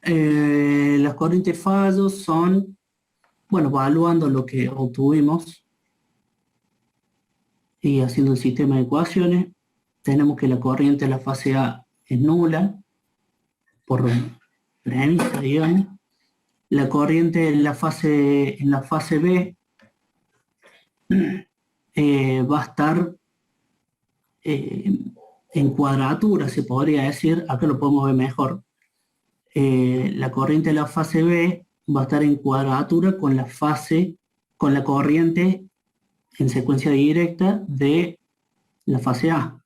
Las corrientes fallos son, bueno, evaluando lo que obtuvimos y haciendo el sistema de ecuaciones, tenemos que la corriente de la fase A es nula, por premisa, digamos. La corriente en la fase B va a estar en cuadratura, se podría decir, acá lo podemos ver mejor. La corriente de la fase B va a estar en cuadratura con la corriente en secuencia directa de la fase A.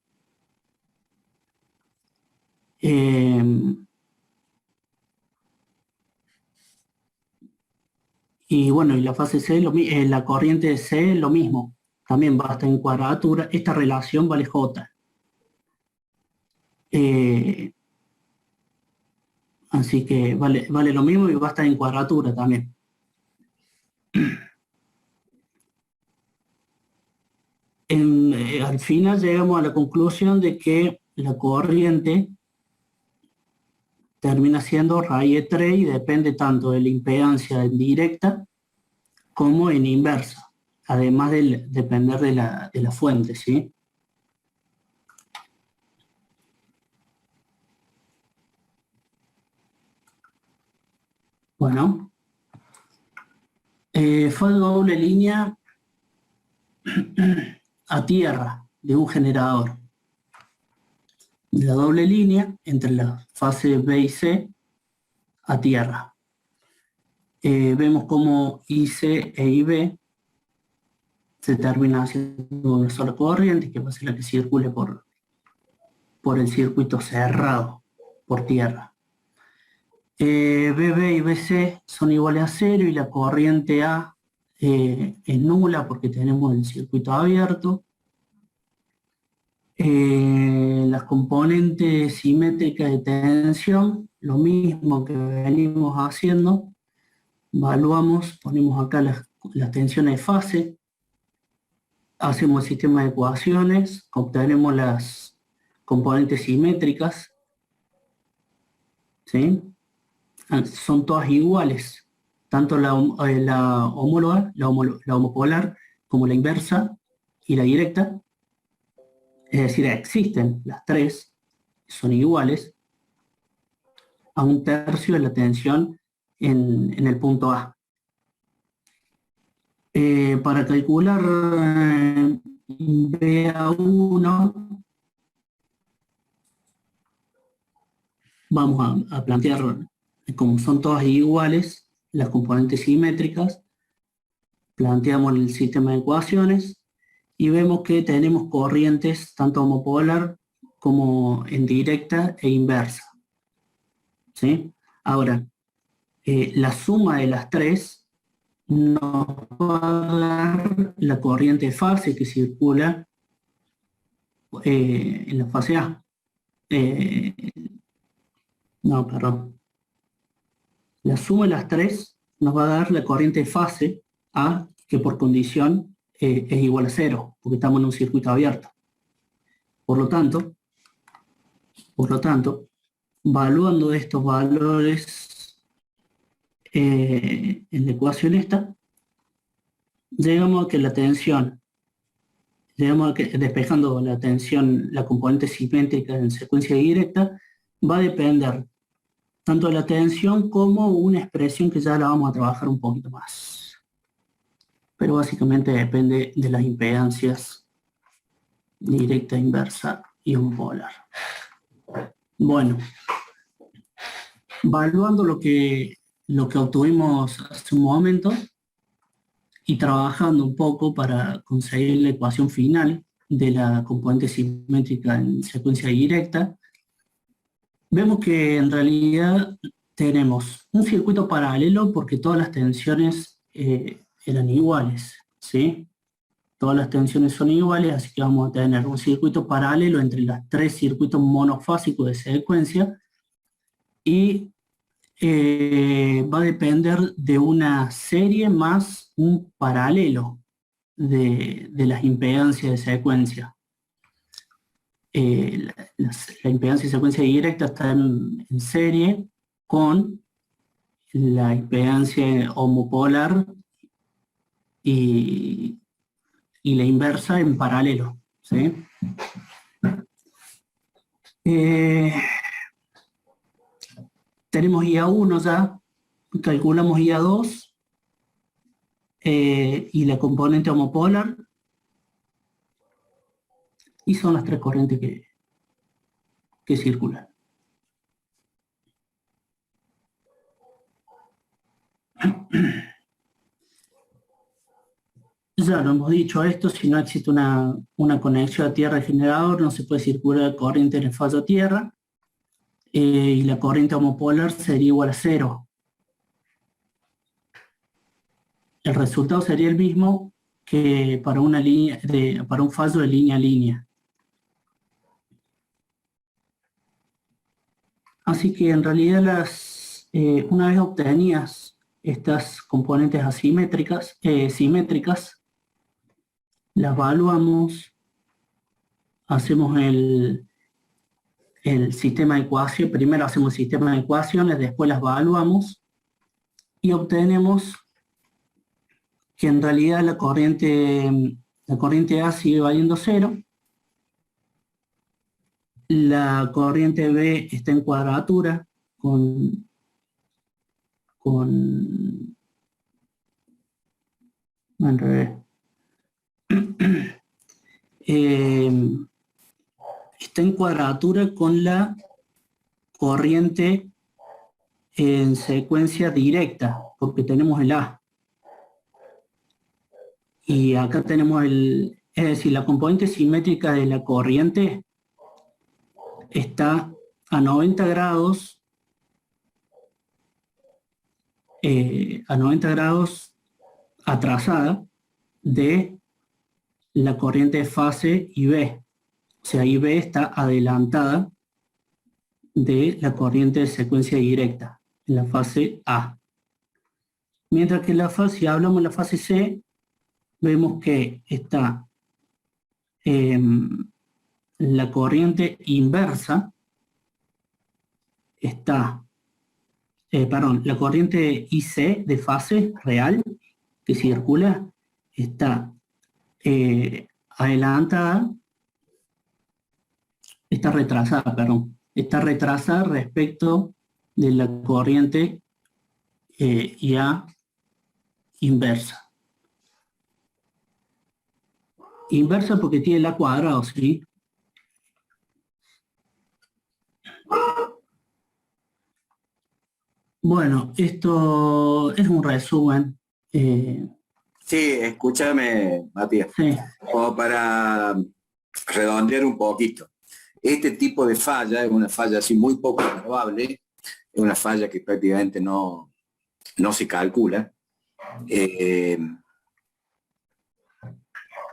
Y bueno, y la fase C, la corriente de C, lo mismo. También va a estar en cuadratura. Esta relación vale J. Así que vale lo mismo y va a estar en cuadratura también. Al final llegamos a la conclusión de que la corriente termina siendo raíz de 3 y depende tanto de la impedancia en directa como en inversa, además de depender de la fuente, ¿sí? Bueno, fue doble línea a tierra de un generador. La doble línea entre la fase B y C a tierra. Vemos como IC e IB se termina haciendo una sola corriente, que va a ser la que circule por el circuito cerrado, por tierra. BB y BC son iguales a 0 y la corriente A es nula porque tenemos el circuito abierto. Las componentes simétricas de tensión, lo mismo que venimos haciendo, evaluamos, ponemos acá las tensiones de fase, hacemos el sistema de ecuaciones, obtenemos las componentes simétricas, ¿sí? Son todas iguales, tanto la homóloga, la homopolar, como la inversa y la directa. Es decir, existen las tres, son iguales a 1/3 de la tensión en el punto A. Para calcular BA1, vamos a plantear, como son todas iguales, las componentes simétricas, planteamos el sistema de ecuaciones y vemos que tenemos corrientes tanto homopolar como en directa e inversa. ¿Sí? Ahora, la suma de las tres nos va a dar la corriente de fase que circula en la fase A. No, perdón. La suma de las tres nos va a dar la corriente de fase A que por condición es igual a 0, porque estamos en un circuito abierto. Por lo tanto, valuando estos valores en la ecuación esta, llegamos a que la tensión, despejando la tensión, la componente simétrica en secuencia directa, va a depender tanto de la tensión como una expresión que ya la vamos a trabajar un poquito más. Pero básicamente depende de las impedancias directa, inversa y homopolar. Bueno, evaluando lo que obtuvimos hace un momento y trabajando un poco para conseguir la ecuación final de la componente simétrica en secuencia directa, vemos que en realidad tenemos un circuito paralelo porque todas las tensiones eran iguales, ¿sí? Todas las tensiones son iguales, así que vamos a tener un circuito paralelo entre los 3 circuitos monofásicos de secuencia y va a depender de una serie más un paralelo de las impedancias de secuencia. La impedancia de secuencia directa está en serie con la impedancia homopolar y la inversa en paralelo, ¿sí? Tenemos IA1 ya, calculamos IA2 y la componente homopolar, y son las 3 corrientes que circulan. Ya lo hemos dicho esto, si no existe una conexión a tierra generador, no se puede circular corriente en el fallo tierra, y la corriente homopolar sería igual a 0. El resultado sería el mismo que para una línea para un fallo de línea a línea. Así que en realidad una vez obtenidas estas componentes asimétricas, simétricas, las evaluamos, hacemos el sistema de ecuaciones, primero hacemos el sistema de ecuaciones, después las evaluamos y obtenemos que en realidad la corriente A sigue valiendo 0, la corriente B está en cuadratura al revés. Está en cuadratura con la corriente en secuencia directa, porque tenemos el A. Y acá tenemos es decir, la componente simétrica de la corriente está a 90 grados, atrasada de la corriente de fase IB. O sea, IB está adelantada de la corriente de secuencia directa en la fase A. Mientras que si hablamos de la fase C, vemos que está la corriente inversa, la corriente IC de fase real que circula, está retrasada respecto de la corriente IA inversa. Inversa porque tiene el A cuadrado, ¿sí? Bueno, esto es un resumen. Sí, escúchame, Matías. Sí. Como para redondear un poquito. Este tipo de falla es una falla así muy poco probable, es una falla que prácticamente no se calcula.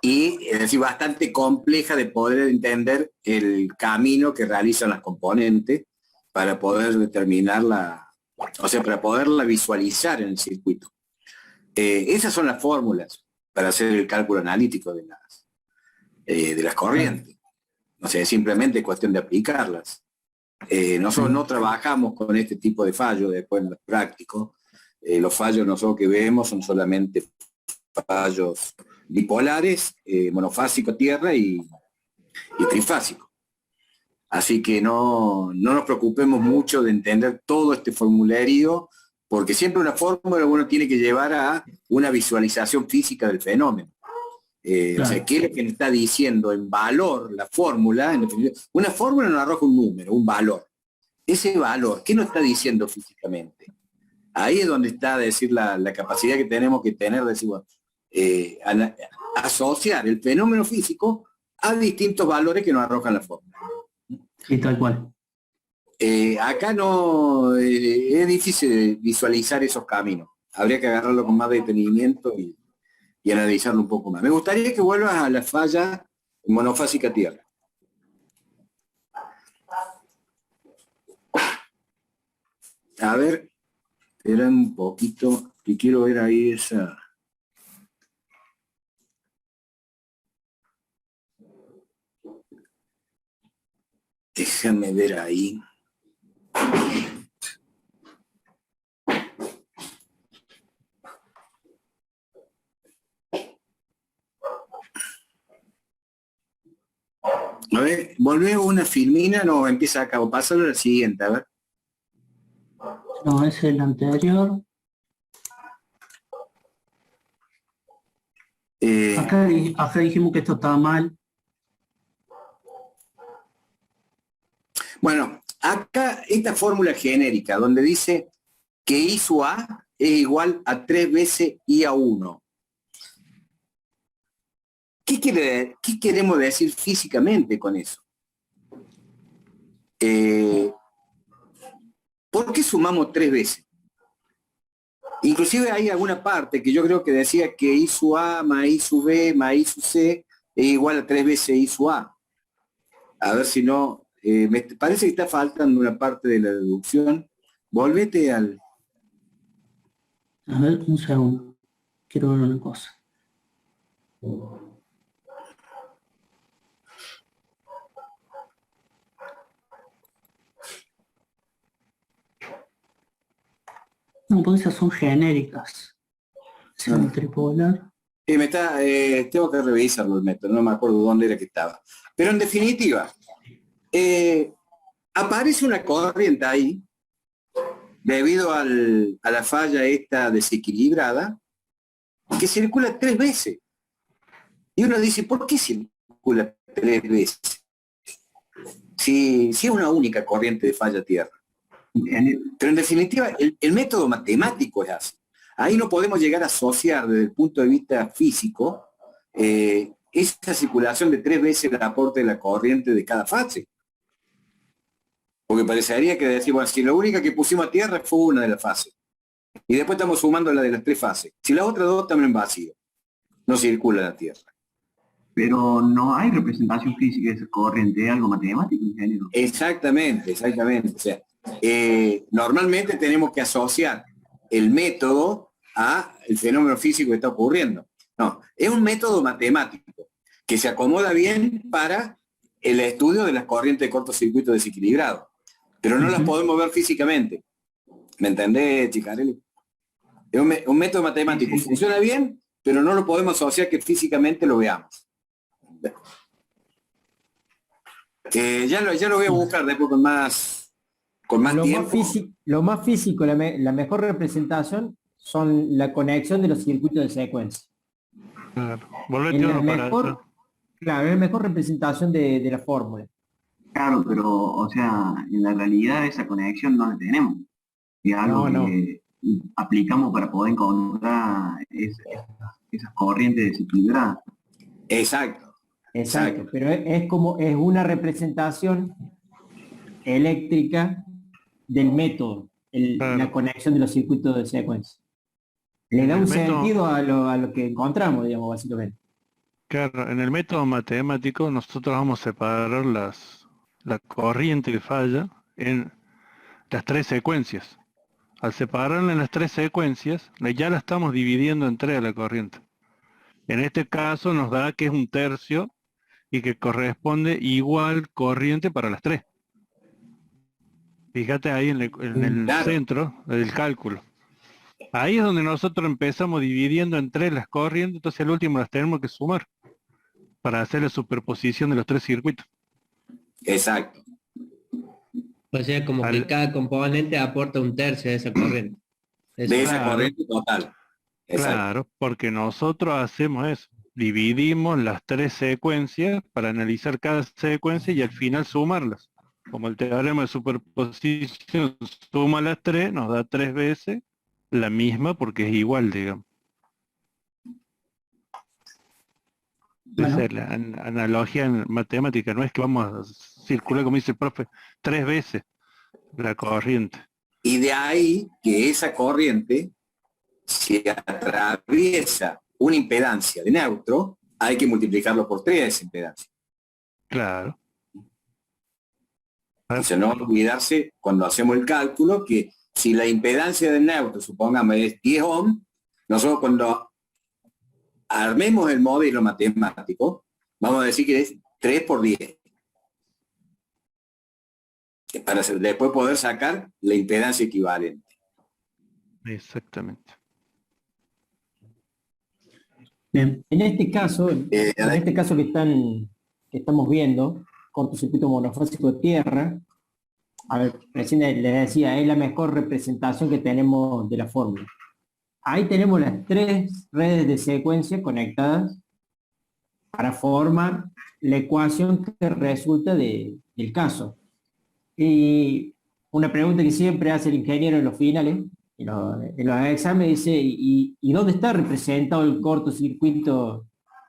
Y es decir, bastante compleja de poder entender el camino que realizan las componentes para poder determinarla, o sea, para poderla visualizar en el circuito. Esas son las fórmulas. para hacer el cálculo analítico de las corrientes. O sea, es simplemente cuestión de aplicarlas. Nosotros no trabajamos con este tipo de fallos después en los prácticos. Los fallos nosotros que vemos son solamente fallos bipolares, monofásico tierra y trifásico. Así que no nos preocupemos mucho de entender todo este formulario, porque siempre una fórmula uno tiene que llevar a una visualización física del fenómeno. O sea, ¿qué es lo que le está diciendo en valor la fórmula? En definitiva, una fórmula nos arroja un número, un valor. Ese valor, ¿qué nos está diciendo físicamente? Ahí es donde está, decir, la capacidad que tenemos que tener de decir, bueno, asociar el fenómeno físico a distintos valores que nos arrojan la fórmula. Sí, tal cual. Acá no es difícil visualizar esos caminos. Habría que agarrarlo con más detenimiento y analizarlo un poco más. Me gustaría que vuelvas a la falla monofásica tierra. A ver, espera un poquito, que quiero ver ahí esa... Déjame ver ahí. A ver, volvé una filmina, no, empieza acá, o pásalo a la siguiente, a ver. No, es el anterior. Acá dijimos que esto estaba mal. Bueno, acá esta fórmula genérica, donde dice que I sub A es igual a 3 veces I a 1. ¿Qué queremos decir físicamente con eso? ¿Por qué sumamos 3 veces? Inclusive hay alguna parte que yo creo que decía que I sub A más I sub B más I sub C es igual a 3 veces I sub A. A ver si no... me parece que está faltando una parte de la deducción. Volvete al... A ver, un segundo. Quiero ver una cosa. No, porque esas son genéricas. Es un tripolar. tengo que revisarlo el método, no me acuerdo dónde era que estaba. Pero en definitiva, aparece una corriente ahí, debido a la falla esta desequilibrada, que circula 3 veces. Y uno dice, ¿por qué circula 3 veces? Si es una única corriente de falla tierra. Pero en definitiva, el método matemático es así. Ahí no podemos llegar a asociar desde el punto de vista físico esa circulación de 3 veces el aporte de la corriente de cada fase. Porque parecería que decir, bueno, si la única que pusimos a tierra fue una de las fases. Y después estamos sumando la de las 3 fases. Si las otras 2 también vacío, no circula la tierra. Pero no hay representación física de esa corriente, es algo matemático, ingeniero. Exactamente. O sea, normalmente tenemos que asociar el método a el fenómeno físico que está ocurriendo. No, es un método matemático que se acomoda bien para el estudio de las corrientes de cortocircuito desequilibrado, pero no las podemos ver físicamente. ¿Me entendés, Chicarelli? Es un método matemático, funciona bien, pero no lo podemos asociar que físicamente lo veamos. Ya lo voy a buscar después con más tiempo. Lo más físico, la mejor representación son la conexión de los circuitos de secuencia. Claro. Volvete uno para atrás. Claro, es la mejor representación de la fórmula. Claro, pero, o sea, en la realidad esa conexión no la tenemos. Es algo que aplicamos para poder encontrar esas corrientes desequilibradas. Exacto. Pero es una representación eléctrica del método, la conexión de los circuitos de secuencia. Le da un sentido a lo que encontramos, digamos, básicamente. Claro, en el método matemático nosotros vamos a separar la corriente de falla en las 3 secuencias. Al separarla en las 3 secuencias, ya la estamos dividiendo en 3 a la corriente. En este caso nos da que es un tercio y que corresponde igual corriente para las tres. Fíjate ahí en el Claro. centro del cálculo. Ahí es donde nosotros empezamos dividiendo en tres las corrientes, entonces al último las tenemos que sumar para hacer la superposición de los tres circuitos. Exacto. O sea, como que cada componente aporta un tercio de esa corriente. Eso. De esa Claro. corriente total. Exacto. Claro, porque nosotros hacemos eso. Dividimos las tres secuencias para analizar cada secuencia y al final sumarlas. Como el teorema de superposición suma las tres, nos da 3 veces la misma porque es igual, digamos. Bueno. Esa es la analogía en matemática, no es que vamos a circular, como dice el profe, 3 veces la corriente. Y de ahí que esa corriente, si atraviesa una impedancia de neutro, hay que multiplicarlo por 3 esa impedancia. Claro. Entonces no olvidarse cuando hacemos el cálculo que si la impedancia del neutro, supongamos, es 10 ohms, nosotros cuando armemos el modelo matemático, vamos a decir que es 3 por 10. Para después poder sacar la impedancia equivalente. Exactamente. Bien. En este caso, que estamos viendo, cortocircuito monofásico de tierra, a ver, recién les decía, es la mejor representación que tenemos de la fórmula. Ahí tenemos las tres redes de secuencia conectadas para formar la ecuación que resulta del caso. Y una pregunta que siempre hace el ingeniero en los finales, en los exámenes, dice, ¿y dónde está representado el cortocircuito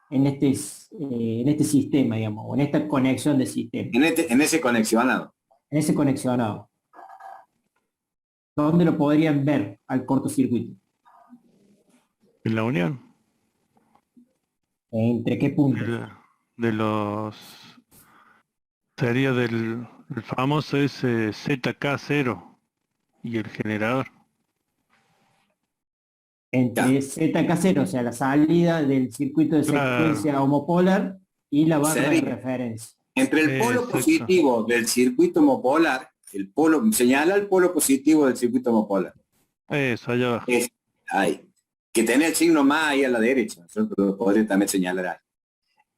en este sistema, digamos, o en esta conexión de sistema? En ese conexionado. En ese conexionado. ¿Dónde lo podrían ver al cortocircuito? En la unión. ¿Entre qué puntos? De los... Sería del el famoso ese ZK0 y el generador. Entre ZK0, o sea, la salida del circuito de secuencia homopolar y la barra de referencia. Entre el polo Exacto. positivo del circuito homopolar, señala el polo positivo del circuito homopolar. Eso, allá abajo. Es ahí. Que tiene el signo más ahí a la derecha, nosotros lo podríamos también señalar ahí.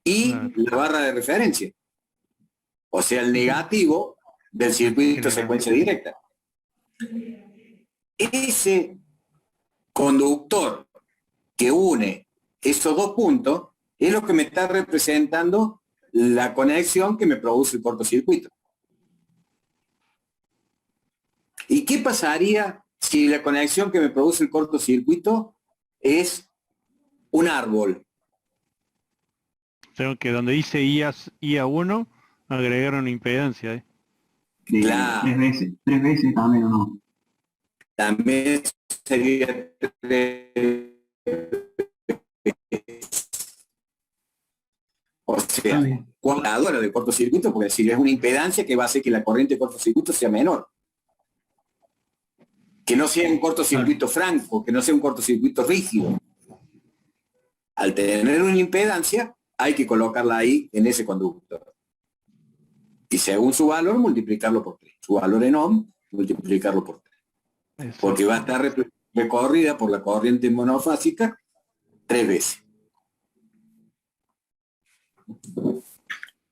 Y Claro. la barra de referencia. O sea, el negativo del circuito de secuencia directa. Ese conductor que une esos dos puntos es lo que me está representando la conexión que me produce el cortocircuito. ¿Y qué pasaría si la conexión que me produce el cortocircuito es un árbol? Tengo que donde dice IA1 agregaron impedancia. De Claro. 3 veces también, ¿o no? También sería 3. O sea, cuadradora de cortocircuito, porque decir, es una impedancia que va a hacer que la corriente de cortocircuito sea menor. Que no sea un cortocircuito franco, que no sea un cortocircuito rígido. Al tener una impedancia, hay que colocarla ahí en ese conductor. Y según su valor, multiplicarlo por 3. Su valor en ohm, multiplicarlo por 3. Porque va a estar recorrida por la corriente monofásica 3 veces.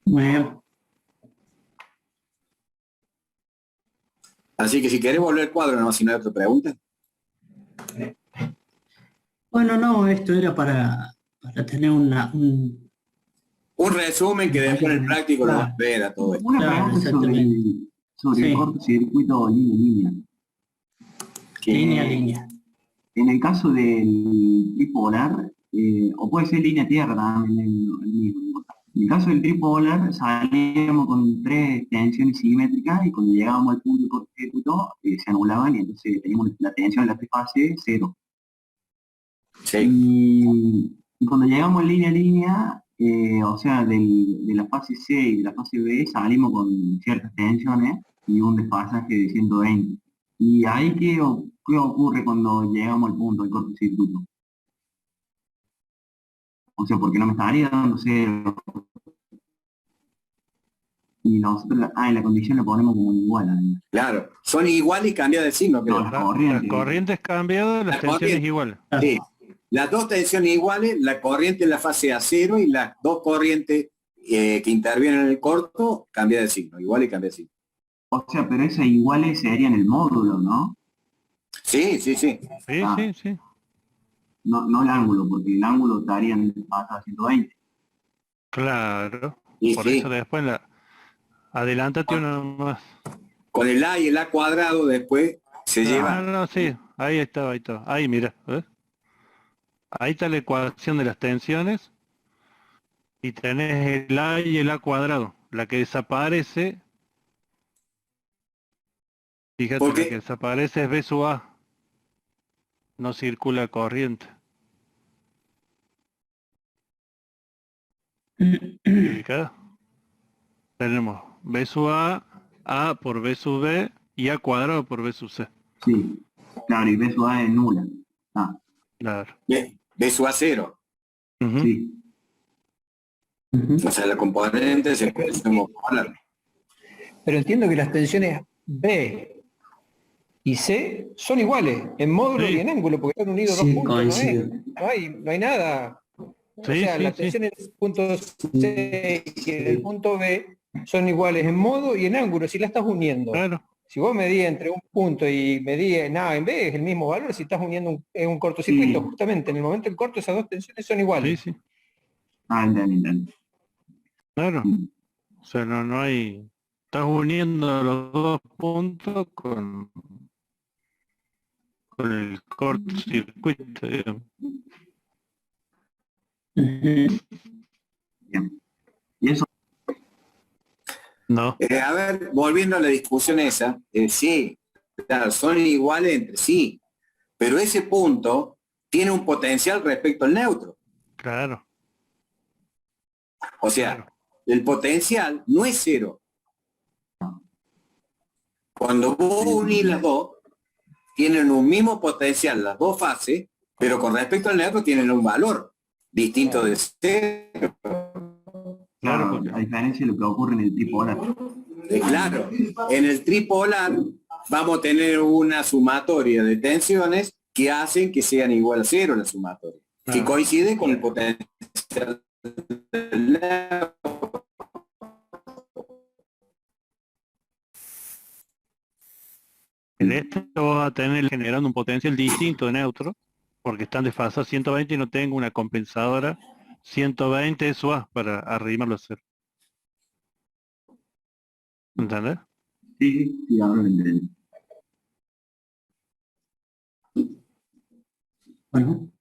Muy bien. Así que si querés volver al cuadro, no, si no hay otra pregunta. Bueno, no, esto era para tener un Un resumen que después el práctico lo va a ver a todo esto. Una Claro, pregunta sobre Sí. el cortocircuito línea-línea. línea. En el caso del tripolar, o puede ser línea-tierra también, el mismo. En el caso del tripolar, salíamos con 3 tensiones simétricas y cuando llegábamos al punto del cortocircuito se anulaban y entonces teníamos la tensión en la tres fases 0. Sí. Y cuando llegamos en línea, o sea, de la fase C y de la fase B salimos con ciertas tensiones y un desfasaje de 120. ¿Y ahí qué ocurre cuando llegamos al punto del cortocircuito? O sea, porque no me estaría dando cero. Y nosotros, en la condición le ponemos como igual. Claro, son iguales y cambia de signo, creo. No, Las corriente. corrientes cambiadas, las La tensiones corriente. iguales. Sí. Las dos tensiones iguales, la corriente en la fase A0 y las dos corrientes que intervienen en el corto, cambia de signo, igual y cambia de signo. O sea, pero esas iguales serían el módulo, ¿no? Sí, sí, sí. Sí, Ah. sí, sí. No el ángulo, porque el ángulo estaría en el paso a 120. Claro. Y Por sí, eso después adelántate una más. con el A y el A cuadrado después se No, lleva. no, sí. Ahí está, ahí está. Ahí, mira. ¿Ves? Ahí está la ecuación de las tensiones. Y tenés el A y el A cuadrado. La que desaparece, fíjate, ¿Por qué? la que desaparece es B sub A. No circula corriente. ¿Ubicada? Tenemos B sub A por B sub B y A cuadrado por B sub C. Sí. Claro, y B sub A es nula. Ah, Claro. B sub A0. Ujú. sí. O sea, la componente se puede modular. Pero entiendo que las tensiones B y C son iguales, en módulo Sí. y en ángulo, porque están unidos Sí, dos puntos, coincido. no hay nada. O Sí, sea, sí, las sí. tensiones en el punto C y en el punto B son iguales en modo y en ángulo, si la estás uniendo. Claro. Si vos medís entre un punto y medís en A en B, es el mismo valor si estás uniendo un cortocircuito, Sí. justamente. En el momento del corto esas dos tensiones son Sí, iguales. sí. Ah, entiendo. Claro. Mm. O sea, no hay. Estás uniendo los dos puntos con el cortocircuito, digamos. Bien. Y eso, No. A ver, volviendo a la discusión esa, sí, claro, son iguales entre sí, pero ese punto tiene un potencial respecto al neutro. Claro. O sea, Claro. el potencial no es cero. Cuando vos unís las dos, tienen un mismo potencial las dos fases, pero con respecto al neutro tienen un valor distinto de cero. Claro, porque a diferencia de lo que ocurre en el tripolar. Claro, en el tripolar vamos a tener una sumatoria de tensiones que hacen que sean igual a cero la sumatoria, que Claro. coincide con el potencial del neutro. en este vas a tener generando un potencial distinto de neutro, porque están desfasados 120 y no tengo una compensadora 120 de su A para arrimarlo a cero. ¿Entendés? Sí, ahora lo entiendo. Bueno.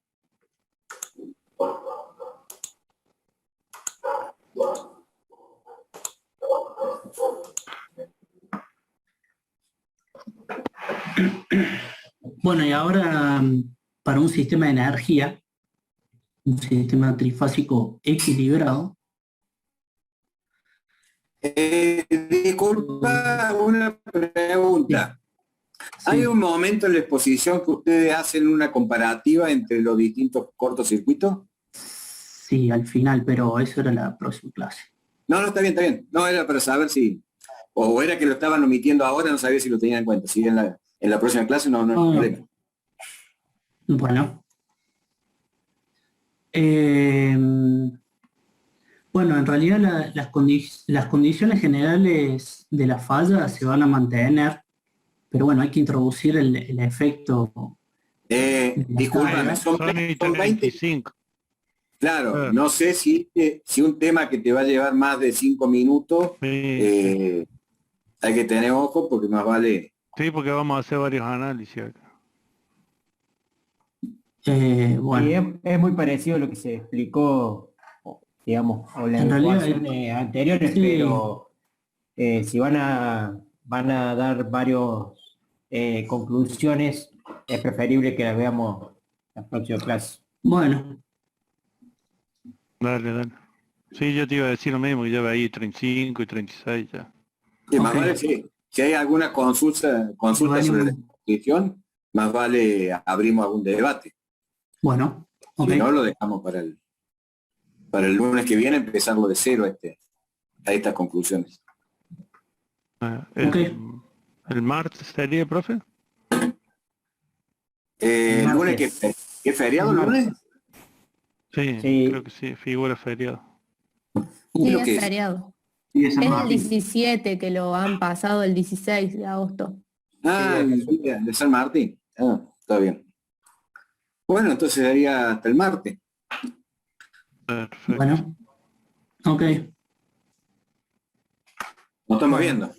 Bueno, y ahora para un sistema de energía, un sistema trifásico equilibrado, Disculpa, una pregunta. ¿Hay sí, un momento en la exposición que ustedes hacen una comparativa entre los distintos cortocircuitos? sí, al final, pero eso era la próxima clase. No, está bien, está bien. No, era para saber si, o era que lo estaban omitiendo ahora, no sabía si lo tenían en cuenta. Si en la próxima clase no hay problema. Bueno. Bueno, en realidad las condiciones generales de la falla se van a mantener, pero bueno, hay que introducir el efecto. Discúlpame, son Son 20. 35. Claro, no sé si un tema que te va a llevar más de 5 minutos, Sí, hay que tener ojo porque más vale. sí, porque vamos a hacer varios análisis acá. Bueno, Y es muy parecido a lo que se explicó, digamos, o las En realidad, ecuaciones anteriores, sí. pero si van a dar varios conclusiones, es preferible que las veamos en la próxima clase. bueno, Dale, dale. Sí, yo te iba a decir lo mismo, que ya veía 35 y 36 ya. Y más Ok. vale si hay alguna consulta sobre la exposición, más vale abrimos algún debate. bueno, ok. Si no, lo dejamos para el Para el lunes que viene empezarlo de cero a estas conclusiones. El, Ok. el martes sería, profe. El lunes Martes. ¿qué feriado el lunes? Sí, Sí. creo que sí, figura feriado. Sí, Lo es que es. feriado. Sí, de San Es el Martín. 17 que lo han pasado el 16 de agosto. Ah, Sí, el día de San Martín. Ah, está bien. Bueno, entonces sería hasta el martes. Perfecto. Bueno, ok. Nos estamos viendo.